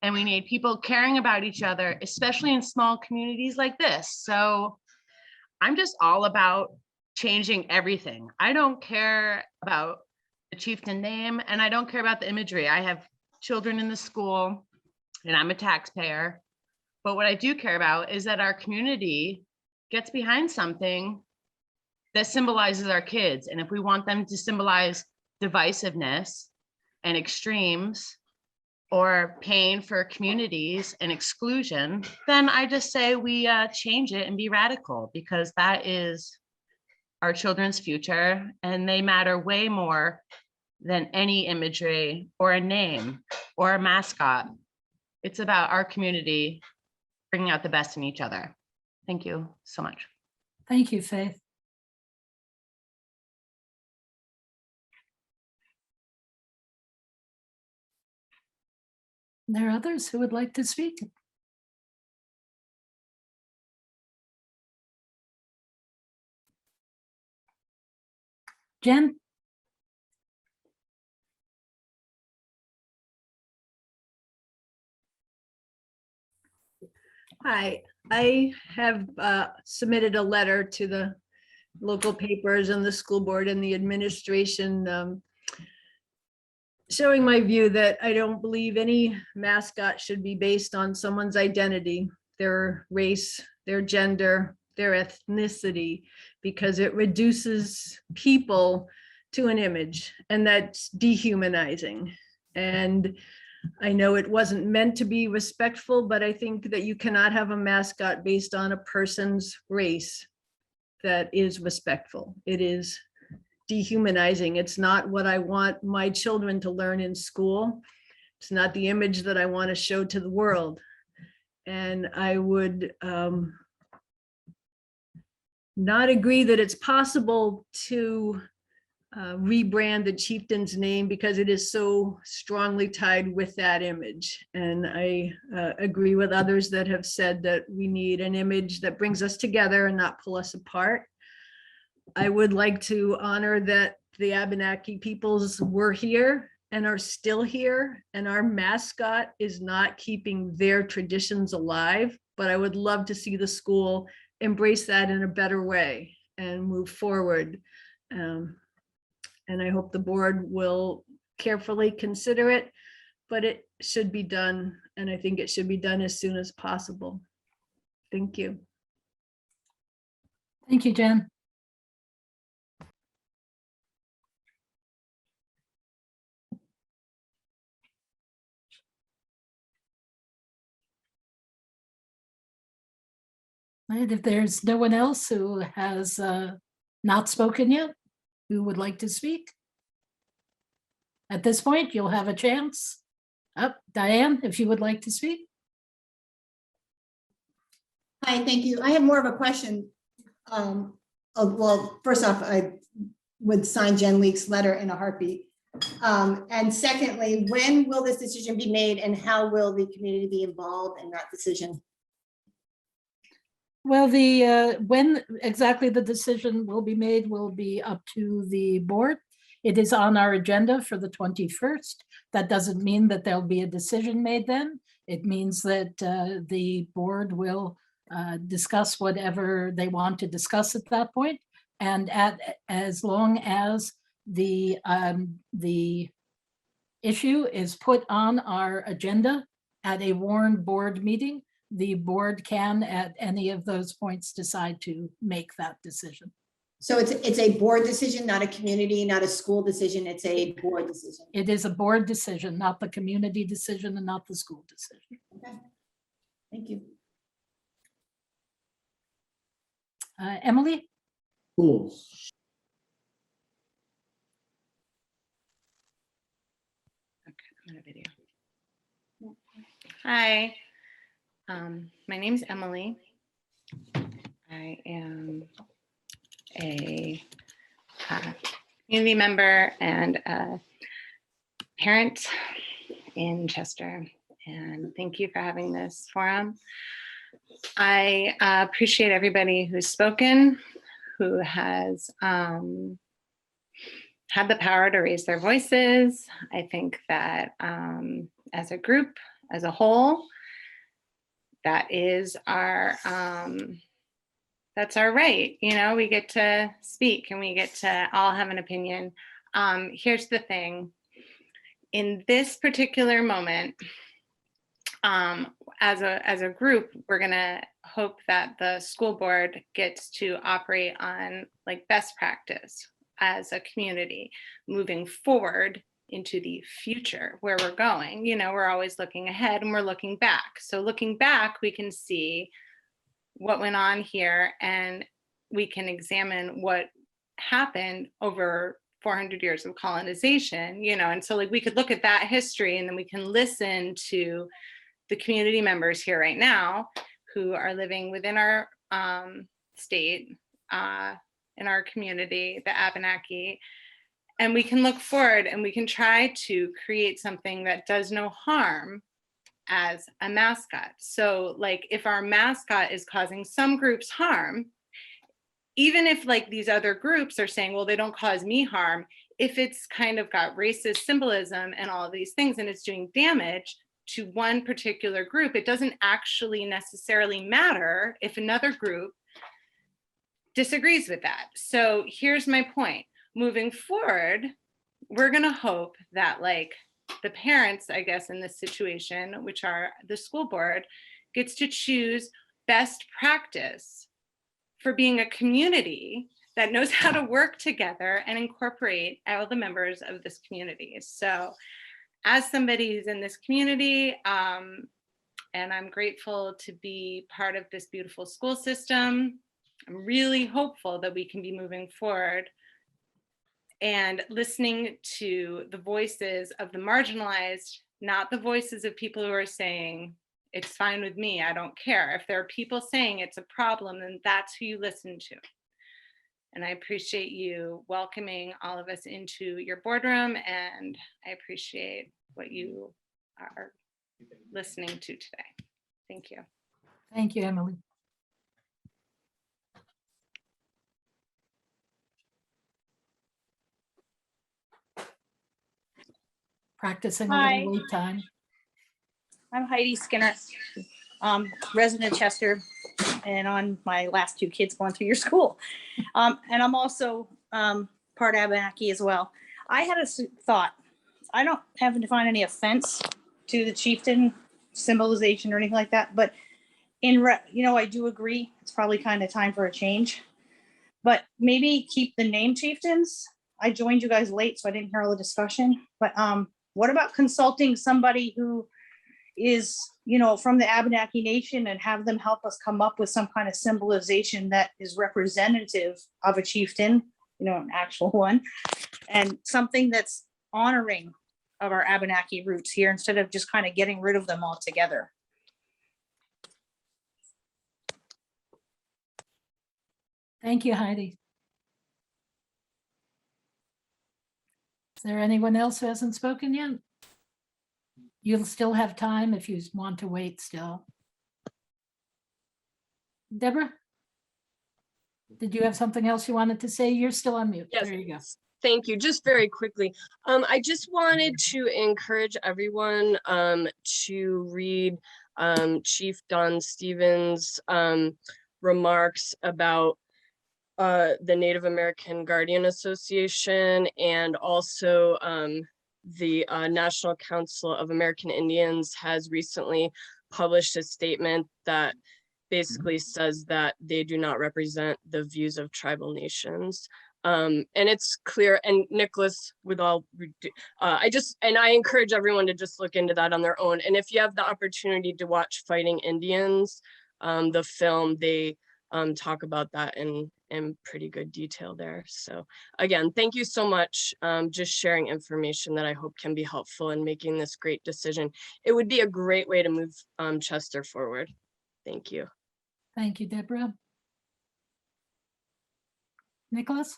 and we need people caring about each other, especially in small communities like this. So I'm just all about changing everything. I don't care about the Chieftain name, and I don't care about the imagery. I have children in the school, and I'm a taxpayer. But what I do care about is that our community gets behind something that symbolizes our kids. And if we want them to symbolize divisiveness and extremes or pain for communities and exclusion, then I just say we change it and be radical, because that is our children's future and they matter way more than any imagery or a name or a mascot. It's about our community bringing out the best in each other. Thank you so much. Thank you, Faith. There are others who would like to speak. Jen? Hi, I have submitted a letter to the local papers and the school board and the administration showing my view that I don't believe any mascot should be based on someone's identity, their race, their gender, their ethnicity, because it reduces people to an image, and that's dehumanizing. And I know it wasn't meant to be respectful, but I think that you cannot have a mascot based on a person's race that is respectful. It is dehumanizing. It's not what I want my children to learn in school. It's not the image that I want to show to the world. And I would not agree that it's possible to rebrand the Chieftain's name because it is so strongly tied with that image. And I agree with others that have said that we need an image that brings us together and not pull us apart. I would like to honor that the Abenaki peoples were here and are still here, and our mascot is not keeping their traditions alive, but I would love to see the school embrace that in a better way and move forward. And I hope the board will carefully consider it, but it should be done. And I think it should be done as soon as possible. Thank you. Thank you, Jen. Right, if there's no one else who has not spoken yet, who would like to speak? At this point, you'll have a chance. Diane, if you would like to speak. Hi, thank you. I have more of a question. Well, first off, I would sign Jen Week's letter in a heartbeat. And secondly, when will this decision be made and how will the community be involved in that decision? Well, when exactly the decision will be made will be up to the board. It is on our agenda for the 21st. That doesn't mean that there'll be a decision made then. It means that the board will discuss whatever they want to discuss at that point. And as long as the issue is put on our agenda at a warned board meeting, the board can at any of those points decide to make that decision. So it's a board decision, not a community, not a school decision. It's a board decision. It is a board decision, not the community decision and not the school decision. Okay, thank you. Emily? Schools. Okay, I'm on a video. Hi. My name's Emily. I am a community member and a parent in Chester. And thank you for having this forum. I appreciate everybody who's spoken, who has had the power to raise their voices. I think that as a group, as a whole, that is our that's our right. You know, we get to speak and we get to all have an opinion. Here's the thing. In this particular moment, as a group, we're gonna hope that the school board gets to operate on like best practice as a community moving forward into the future where we're going. You know, we're always looking ahead and we're looking back. So looking back, we can see what went on here and we can examine what happened over 400 years of colonization, you know, and so like we could look at that history and then we can listen to the community members here right now who are living within our state, in our community, the Abenaki. And we can look forward and we can try to create something that does no harm as a mascot. So like if our mascot is causing some groups harm, even if like these other groups are saying, well, they don't cause me harm, if it's kind of got racist symbolism and all of these things and it's doing damage to one particular group, it doesn't actually necessarily matter if another group disagrees with that. So here's my point. Moving forward, we're going to hope that like the parents, I guess, in this situation, which are the school board, gets to choose best practice for being a community that knows how to work together and incorporate all the members of this community. So as somebody who's in this community, and I'm grateful to be part of this beautiful school system, I'm really hopeful that we can be moving forward and listening to the voices of the marginalized, not the voices of people who are saying, it's fine with me, I don't care. If there are people saying it's a problem, then that's who you listen to. And I appreciate you welcoming all of us into your boardroom, and I appreciate what you are listening to today. Thank you. Thank you, Emily. Practicing a Hi. little wait time. I'm Heidi Skinner, resident of Chester, and on my last two kids going through your school. And I'm also part Abenaki as well. I had a thought. I don't have to find any offense to the chieftain symbolization or anything like that, but I do agree it's probably kind of time for a change. But maybe keep the name chieftains. I joined you guys late, so I didn't hear all the discussion. But what about consulting somebody who is, from the Abenaki Nation and have them help us come up with some kind of symbolization that is representative of a chieftain, an actual one, and something that's honoring of our Abenaki roots here instead of just kind of getting rid of them altogether. Thank you, Heidi. Is there anyone else who hasn't spoken yet? You'll still have time if you want to wait still. Deborah? Did you have something else you wanted to say? You're still on mute. Yes. There you go. Thank you. Just very quickly. I just wanted to encourage everyone to read Chief Don Stevens' remarks about the Native American Guardian Association, and also the National Council of American Indians has recently published a statement that basically says that they do not represent the views of tribal nations. And it's clear, and Nicholas, with all, I encourage everyone to just look into that on their own. And if you have the opportunity to watch Fighting Indians, the film, they talk about that in pretty good detail there. So again, thank you so much. Just sharing information that I hope can be helpful in making this great decision. It would be a great way to move Chester forward. Thank you. Thank you, Deborah. Nicholas?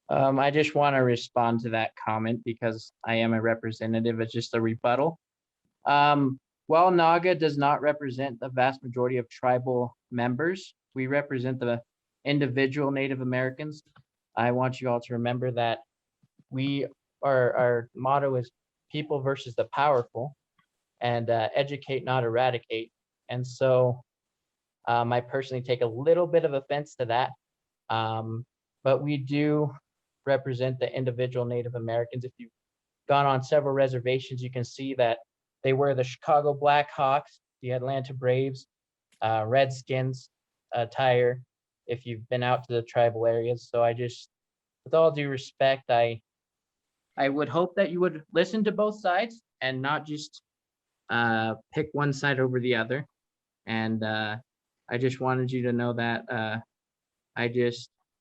I just want to respond to that comment because I am a representative. It's just a rebuttal. While Naga does not represent the vast majority of tribal members, we represent the individual Native Americans. I want you all to remember that our motto is people versus the powerful, and educate, not eradicate. And so I personally take a little bit of offense to that, but we do represent the individual Native Americans. If you've gone on several reservations, you can see that they wear the Chicago Blackhawks, the Atlanta Braves, Redskins attire, if you've been out to the tribal areas. So I just, with all due respect, I would hope that you would listen to both sides and not just pick one side over the other. And I just wanted you to know that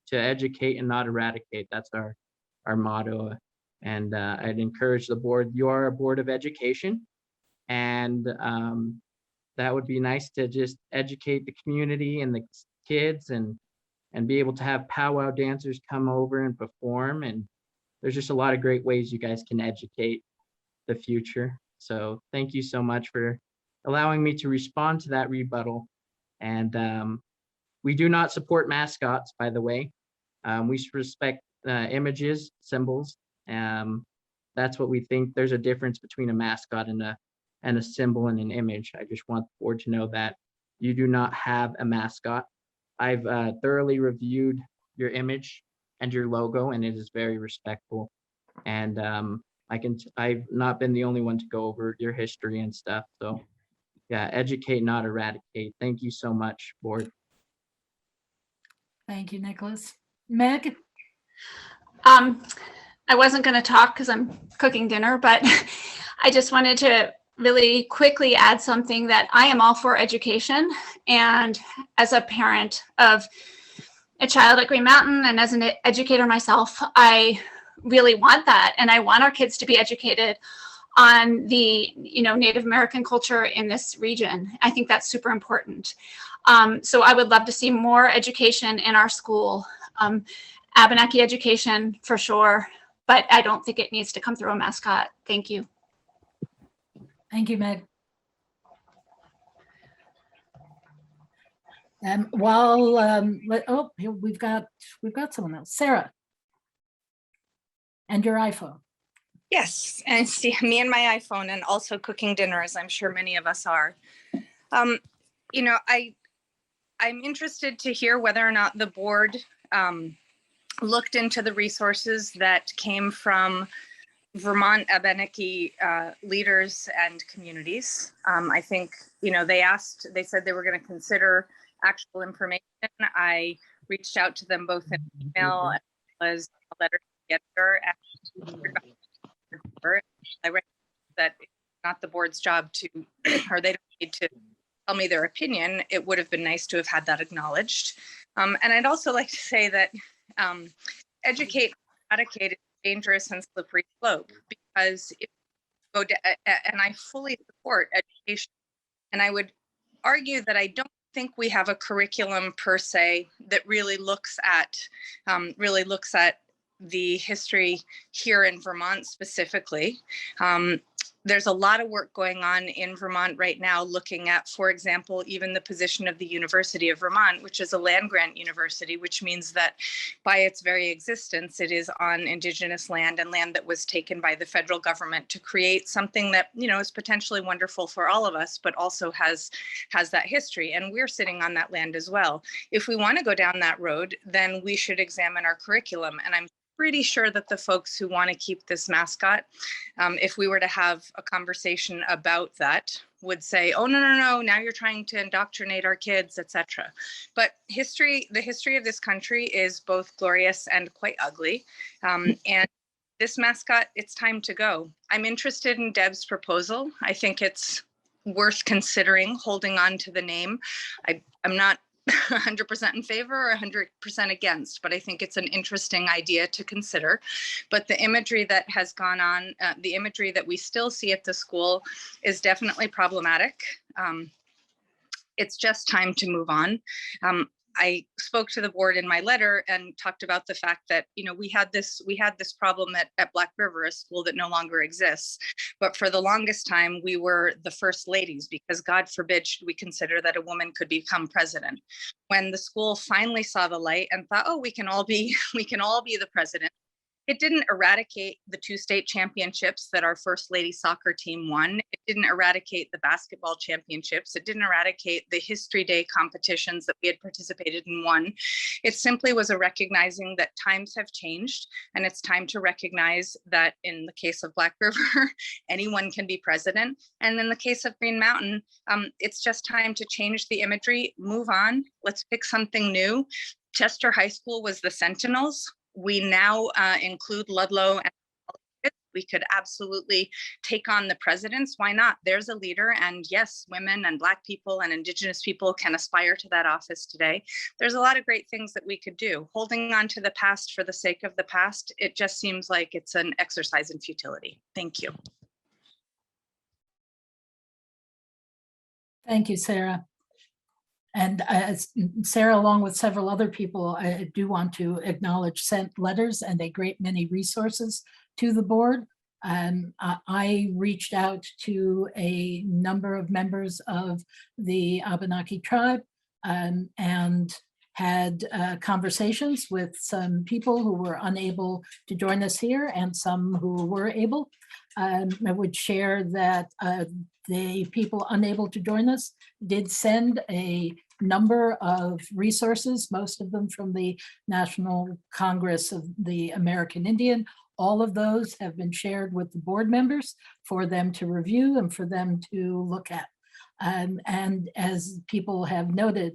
to educate and not eradicate, that's our motto. And I'd encourage the board, you are a board of education, and that would be nice to just educate the community and the kids and be able to have powwow dancers come over and perform. And there's just a lot of great ways you guys can educate the future. So thank you so much for allowing me to respond to that rebuttal. And we do not support mascots, by the way. We respect images, symbols. That's what we think. There's a difference between a mascot and a symbol and an image. I just want the board to know that you do not have a mascot. I've thoroughly reviewed your image and your logo, and it is very respectful. And I've not been the only one to go over your history and stuff. So yeah, educate, not eradicate. Thank you so much, board. Thank you, Nicholas. Meg? I wasn't going to talk because I'm cooking dinner, but I just wanted to really quickly add something that I am all for education. And as a parent of a child at Green Mountain and as an educator myself, I really want that. And I want our kids to be educated on the, Native American culture in this region. I think that's super important. So I would love to see more education in our school, Abenaki education for sure, but I don't think it needs to come through a mascot. Thank you. Thank you, Meg. Here we've got someone else, Sarah, and your iPhone. Yes, and see me and my iPhone, and also cooking dinner, as I'm sure many of us are. I'm interested to hear whether or not the board looked into the resources that came from Vermont Abenaki leaders and communities. I think, they said they were going to consider actual information. I reached out to them both in email as well as a letter to the editor. I recognize that it's not the board's job to, or they don't need to tell me their opinion. It would have been nice to have had that acknowledged. And I'd also like to say that educate, eradicate is a dangerous and slippery slope, because if you go and I fully support education, and I would argue that I don't think we have a curriculum per se that really looks at the history here in Vermont specifically. There's a lot of work going on in Vermont right now looking at, for example, even the position of the University of Vermont, which is a land grant university, which means that by its very existence, it is on Indigenous land and land that was taken by the federal government to create something that, is potentially wonderful for all of us, but also has that history. And we're sitting on that land as well. If we want to go down that road, then we should examine our curriculum. And I'm pretty sure that the folks who want to keep this mascot, if we were to have a conversation about that, would say, oh, no, now you're trying to indoctrinate our kids, etc. But the history of this country is both glorious and quite ugly. And this mascot, it's time to go. I'm interested in Deb's proposal. I think it's worth considering holding on to the name. I'm not 100% in favor or 100% against, but I think it's an interesting idea to consider. But the imagery that has gone on, the imagery that we still see at the school is definitely problematic. It's just time to move on. I spoke to the board in my letter and talked about the fact that, we had this problem at Black River, a school that no longer exists. But for the longest time, we were the first ladies, because God forbid should we consider that a woman could become president. When the school finally saw the light and thought, oh, we can all be the president, it didn't eradicate the 2 state championships that our first lady soccer team won. It didn't eradicate the basketball championships. It didn't eradicate the History Day competitions that we had participated in won. It simply was a recognizing that times have changed, and it's time to recognize that in the case of Black River, anyone can be president. And in the case of Green Mountain, it's just time to change the imagery, move on. Let's pick something new. Chester High School was the Sentinels. We now include Ludlow, and we could absolutely take on the presidents. Why not? There's a leader, and yes, women and Black people and Indigenous people can aspire to that office today. There's a lot of great things that we could do. Holding on to the past for the sake of the past, it just seems like it's an exercise in futility. Thank you. Thank you, Sarah. And Sarah, along with several other people, I do want to acknowledge, sent letters and a great many resources to the board. I reached out to a number of members of the Abenaki tribe and had conversations with some people who were unable to join us here and some who were able. I would share that the people unable to join us did send a number of resources, most of them from the National Congress of the American Indian. All of those have been shared with the board members for them to review and for them to look at. And as people have noted,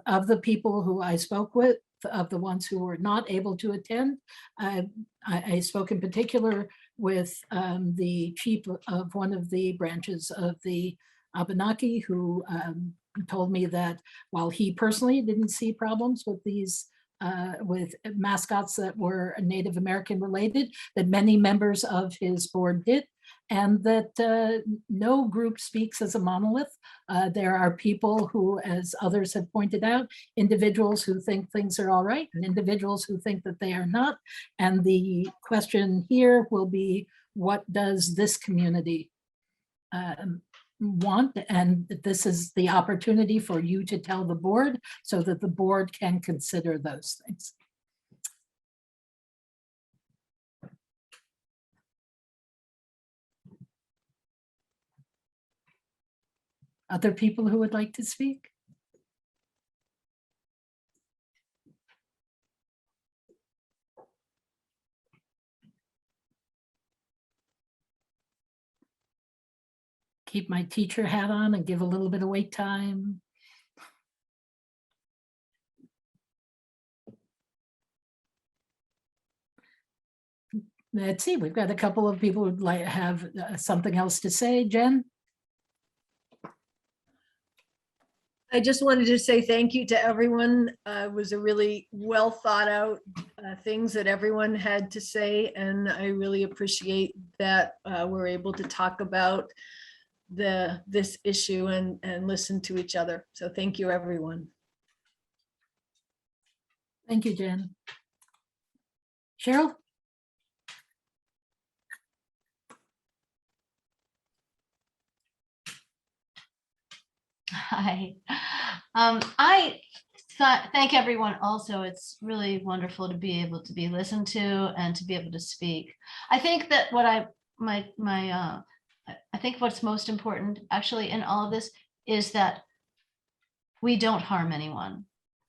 of the people who I spoke with, of the ones who were not able to attend. I spoke in particular with the chief of one of the branches of the Abenaki, who told me that while he personally didn't see problems with these with mascots that were Native American related, that many members of his board did, and that no group speaks as a monolith. There are people who, as others have pointed out, individuals who think things are all right and individuals who think that they are not. And the question here will be, what does this community want? And this is the opportunity for you to tell the board so that the board can consider those things. Other people who would like to speak? Keep my teacher hat on and give a little bit of wait time. Let's see, we've got a couple of people who'd like have something else to say. Jen? I just wanted to say thank you to everyone. It was a really well thought out things that everyone had to say, and I really appreciate that we're able to talk about this issue and listen to each other. So thank you, everyone. Thank you, Jen. Cheryl? Hi. I thank everyone also. It's really wonderful to be able to be listened to and to be able to speak. I think that what I think what's most important actually in all of this is that we don't harm anyone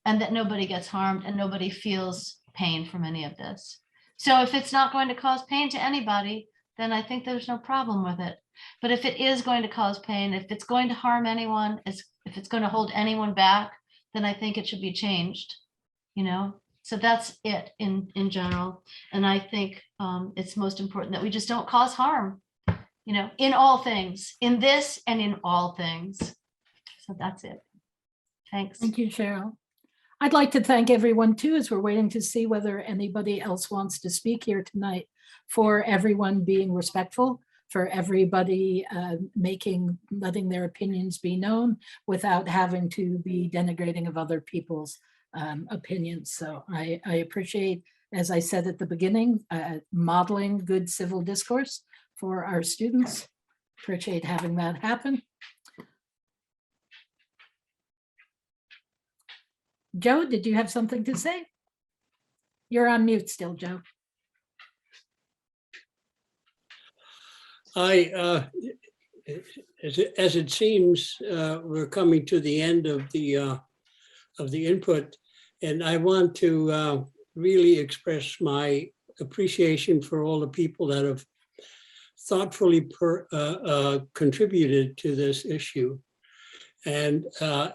and that nobody gets harmed and nobody feels pain from any of this. So if it's not going to cause pain to anybody, then I think there's no problem with it. But if it is going to cause pain, if it's going to harm anyone, if it's going to hold anyone back, then I think it should be changed, you know? So that's it in general. And I think it's most important that we just don't cause harm, you know, in all things, in this and in all things. So that's it. Thanks. Thank you, Cheryl. I'd like to thank everyone too, as we're waiting to see whether anybody else wants to speak here tonight, for everyone being respectful, for everybody letting their opinions be known without having to be denigrating of other people's opinions. So I appreciate, as I said at the beginning, modeling good civil discourse for our students. Appreciate having that happen. Joe, did you have something to say? You're on mute still, Joe. As it seems, we're coming to the end of the input, and I want to really express my appreciation for all the people that have thoughtfully contributed to this issue. And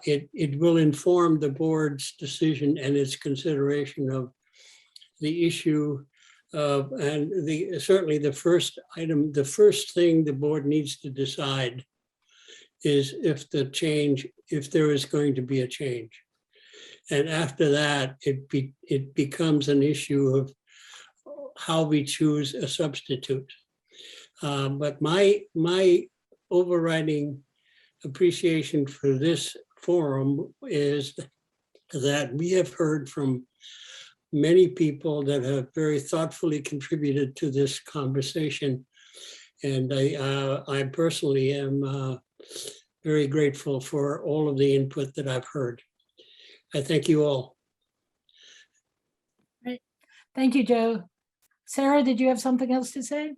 it will inform the board's decision and its consideration of the issue. And certainly the first item, the first thing the board needs to decide is if there is going to be a change. And after that, it becomes an issue of how we choose a substitute. But my overriding appreciation for this forum is that we have heard from many people that have very thoughtfully contributed to this conversation. And I personally am very grateful for all of the input that I've heard. I thank you all. Great. Thank you, Joe. Sarah, did you have something else to say?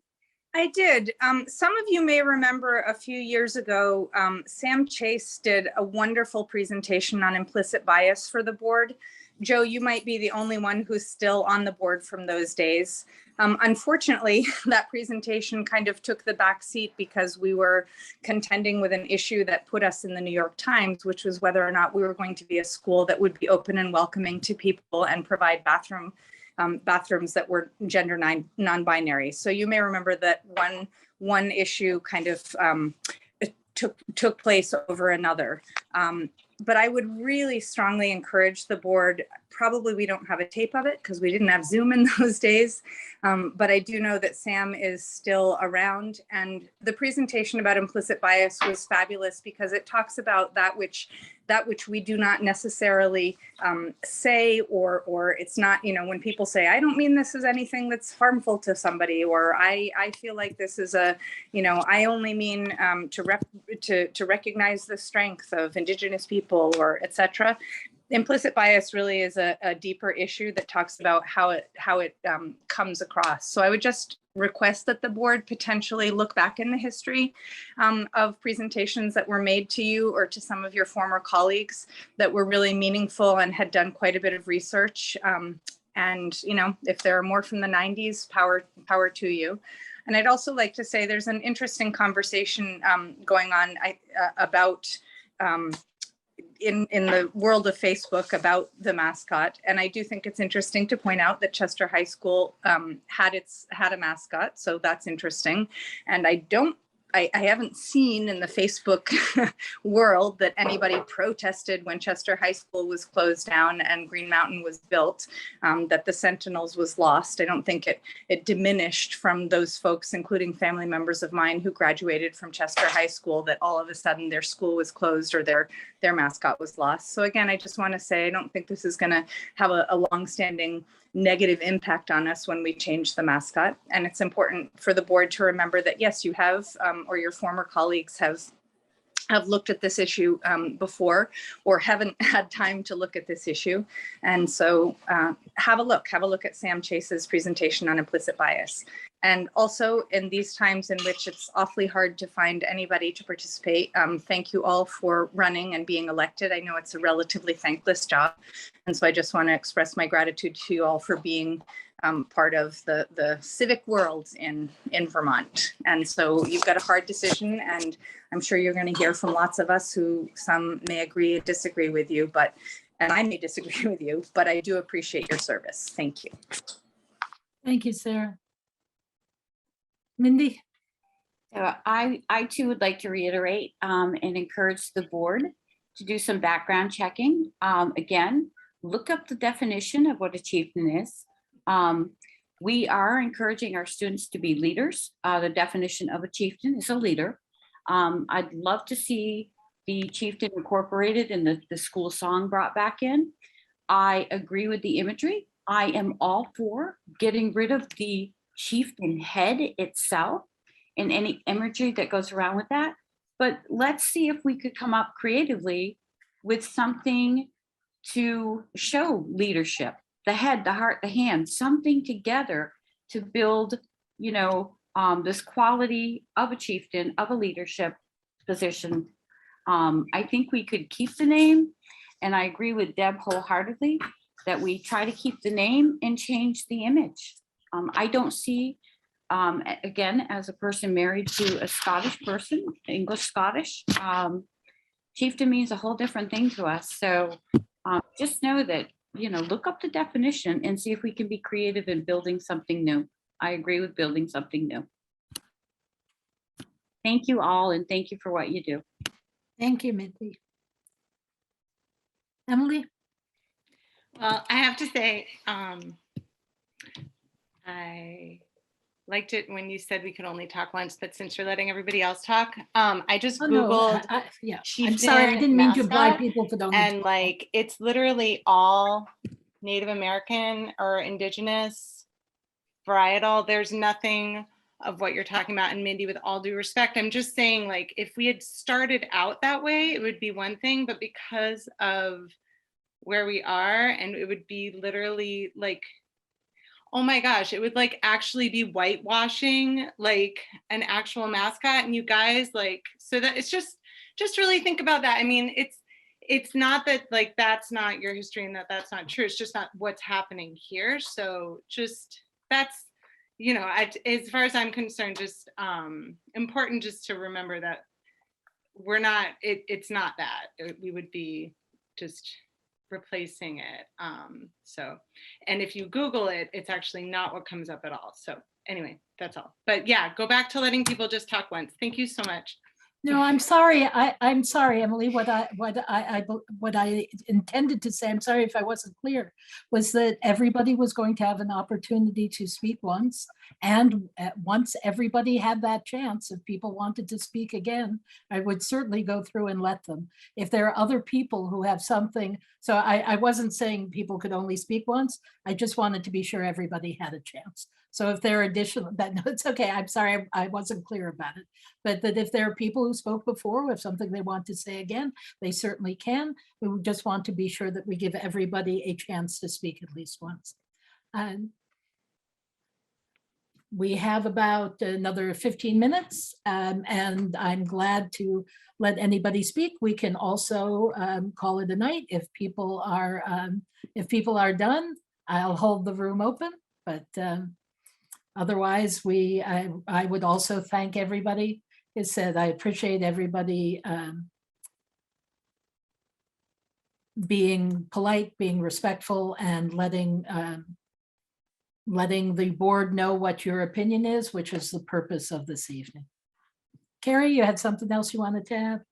I did. Some of you may remember a few years ago, Sam Chase did a wonderful presentation on implicit bias for the board. Joe, you might be the only one who's still on the board from those days. Unfortunately, that presentation kind of took the back seat because we were contending with an issue that put us in the New York Times, which was whether or not we were going to be a school that would be open and welcoming to people and provide bathrooms that were gender non-binary. So you may remember that one issue kind of took place over another. But I would really strongly encourage the board, probably we don't have a tape of it because we didn't have Zoom in those days, but I do know that Sam is still around, and the presentation about implicit bias was fabulous because it talks about that which we do not necessarily say, or it's not, when people say, I don't mean this as anything that's harmful to somebody, or I feel like this is I only mean to recognize the strength of Indigenous people, or etc. Implicit bias really is a deeper issue that talks about how it comes across. So I would just request that the board potentially look back in the history of presentations that were made to you or to some of your former colleagues that were really meaningful and had done quite a bit of research. And if there are more from the 90s, power to you. And I'd also like to say there's an interesting conversation going on about in the world of Facebook about the mascot. And I do think it's interesting to point out that Chester High School had a mascot. So that's interesting. And I haven't seen in the Facebook world that anybody protested when Chester High School was closed down and Green Mountain was built, that the Sentinels was lost. I don't think it diminished from those folks, including family members of mine who graduated from Chester High School, that all of a sudden their school was closed or their mascot was lost. So again, I just want to say, I don't think this is going to have a longstanding negative impact on us when we change the mascot. And it's important for the board to remember that, yes, you have, or your former colleagues have looked at this issue before, or haven't had time to look at this issue. And so have a look at Sam Chase's presentation on implicit bias. And also in these times in which it's awfully hard to find anybody to participate, thank you all for running and being elected. I know it's a relatively thankless job. And so I just want to express my gratitude to you all for being part of the civic world in Vermont. And so you've got a hard decision, and I'm sure you're going to hear from lots of us who some may agree and disagree with you, and I may disagree with you, but I do appreciate your service. Thank you. Thank you, Sarah. Mindy? So I too would like to reiterate and encourage the board to do some background checking. Again, look up the definition of what a chieftain is. We are encouraging our students to be leaders. The definition of a chieftain is a leader. I'd love to see the chieftain incorporated and the school song brought back in. I agree with the imagery. I am all for getting rid of the chieftain head itself and any imagery that goes around with that. But let's see if we could come up creatively with something to show leadership, the head, the heart, the hand, something together to build, this quality of a chieftain, of a leadership position. I think we could keep the name, and I agree with Deb wholeheartedly that we try to keep the name and change the image. I don't see, again, as a person married to a Scottish person, English Scottish, chieftain means a whole different thing to us. So just know that, look up the definition and see if we can be creative in building something new. I agree with building something new. Thank you all, and thank you for what you do. Thank you, Mindy. Emily? Well, I have to say, I liked it when you said we could only talk once, but since you're letting everybody else talk, I just Googled. Yeah, I'm sorry, I didn't mean to blind people for the. And it's literally all Native American or Indigenous varietal. There's nothing of what you're talking about. And Mindy, with all due respect, I'm just saying, if we had started out that way, it would be one thing, but because of where we are, and it would be literally oh my gosh, it would actually be whitewashing an actual mascot. And you guys so that it's just really think about that. I mean, it's not that like that's not your history and that's not true. It's just not what's happening here. So just that's, you know, as far as I'm concerned, just important just to remember that we're not, it's not that. We would be just replacing it. So, and if you Google it, it's actually not what comes up at all. So anyway, that's all. But yeah, go back to letting people just talk once. Thank you so much. No, I'm sorry. I'm sorry, Emily. What I intended to say, I'm sorry if I wasn't clear, was that everybody was going to have an opportunity to speak once. And once everybody had that chance, if people wanted to speak again, I would certainly go through and let them. If there are other people who have something, so I wasn't saying people could only speak once. I just wanted to be sure everybody had a chance. So if there are additional, no, it's okay. I'm sorry, I wasn't clear about it. But that if there are people who spoke before with something they want to say again, they certainly can. We would just want to be sure that we give everybody a chance to speak at least once. And we have about another 15 minutes, and I'm glad to let anybody speak. We can also call it a night if people are done. I'll hold the room open, but otherwise, I would also thank everybody. It said I appreciate everybody being polite, being respectful, and letting the board know what your opinion is, which is the purpose of this evening. Carrie, you had something else you wanted to add?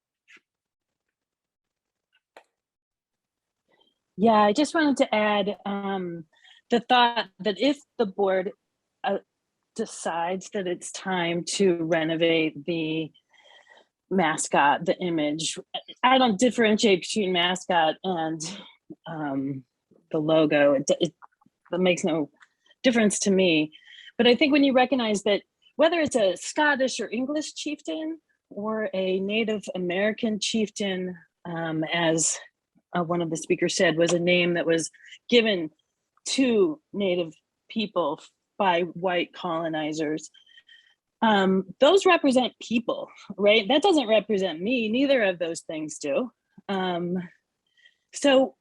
Yeah, I just wanted to add the thought that if the board decides that it's time to renovate the mascot, the image, I don't differentiate between mascot and the logo. It makes no difference to me. But I think when you recognize that whether it's a Scottish or English chieftain or a Native American chieftain, as one of the speakers said, was a name that was given to Native people by white colonizers. Those represent people, right? That doesn't represent me. Neither of those things do. So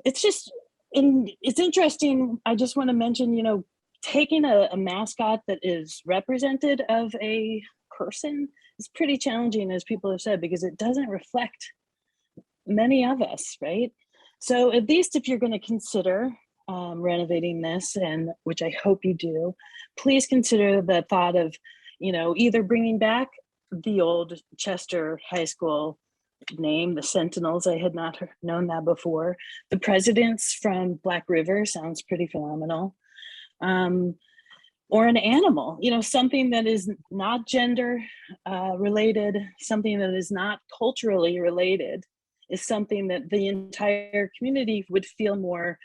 it's just, it's interesting. I just want to mention, taking a mascot that is representative of a person is pretty challenging, as people have said, because it doesn't reflect many of us, right? So at least if you're going to consider renovating this, and which I hope you do, please consider the thought of, either bringing back the old Chester High School name, the Sentinels. I had not known that before. The presidents from Black River sounds pretty phenomenal. Or an animal, something that is not gender related, something that is not culturally related, is something that the entire community would feel more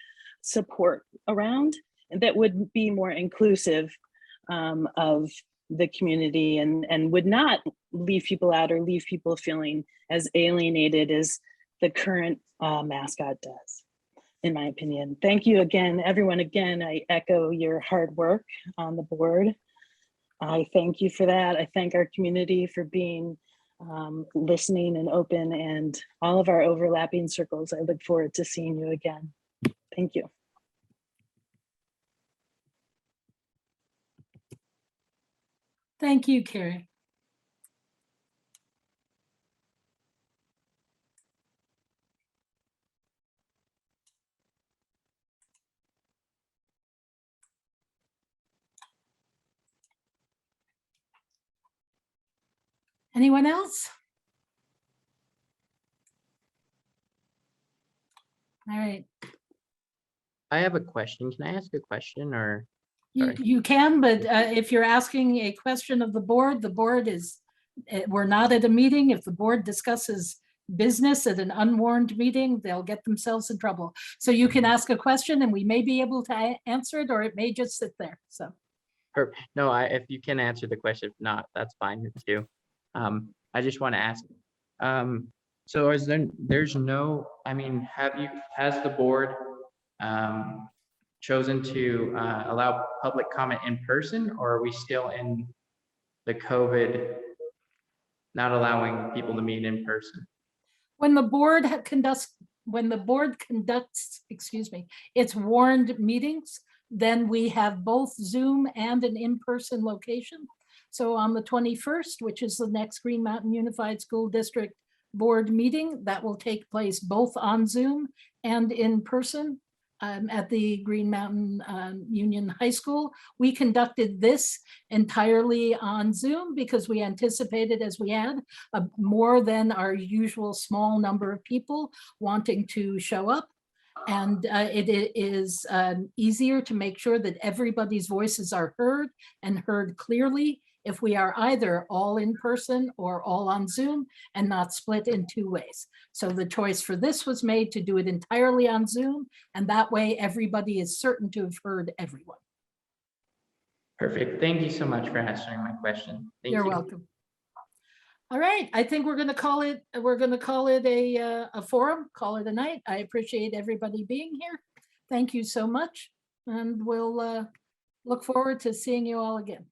support around, and that would be more inclusive of the community, and would not leave people out or leave people feeling as alienated as the current mascot does, in my opinion. Thank you again, everyone. Again, I echo your hard work on the board. I thank you for that. I thank our community for being listening and open, and all of our overlapping circles. I look forward to seeing you again. Thank you. Thank you, Carrie. Anyone else? All right. I have a question. Can I ask a question, or? You can, but if you're asking a question of the board is, we're not at a meeting. If the board discusses business at an unwarned meeting, they'll get themselves in trouble. So you can ask a question and we may be able to answer it, or it may just sit there, so. No, if you can answer the question, if not, that's fine too. I just want to ask, so there's no, has the board chosen to allow public comment in person, or are we still in the COVID, not allowing people to meet in person? When the board conducts, excuse me, its warned meetings, then we have both Zoom and an in-person location. So on the 21st, which is the next Green Mountain Unified School District Board meeting, that will take place both on Zoom and in person at the Green Mountain Union High School. We conducted this entirely on Zoom because we anticipated, as we had, more than our usual small number of people wanting to show up. And it is easier to make sure that everybody's voices are heard and heard clearly if we are either all in person or all on Zoom and not split in two ways. So the choice for this was made to do it entirely on Zoom, and that way everybody is certain to have heard everyone. Perfect. Thank you so much for answering my question. Thank You're you. welcome. All right, I think we're going to call it a forum, call it a night. I appreciate everybody being here. Thank you so much, and we'll look forward to seeing you all again.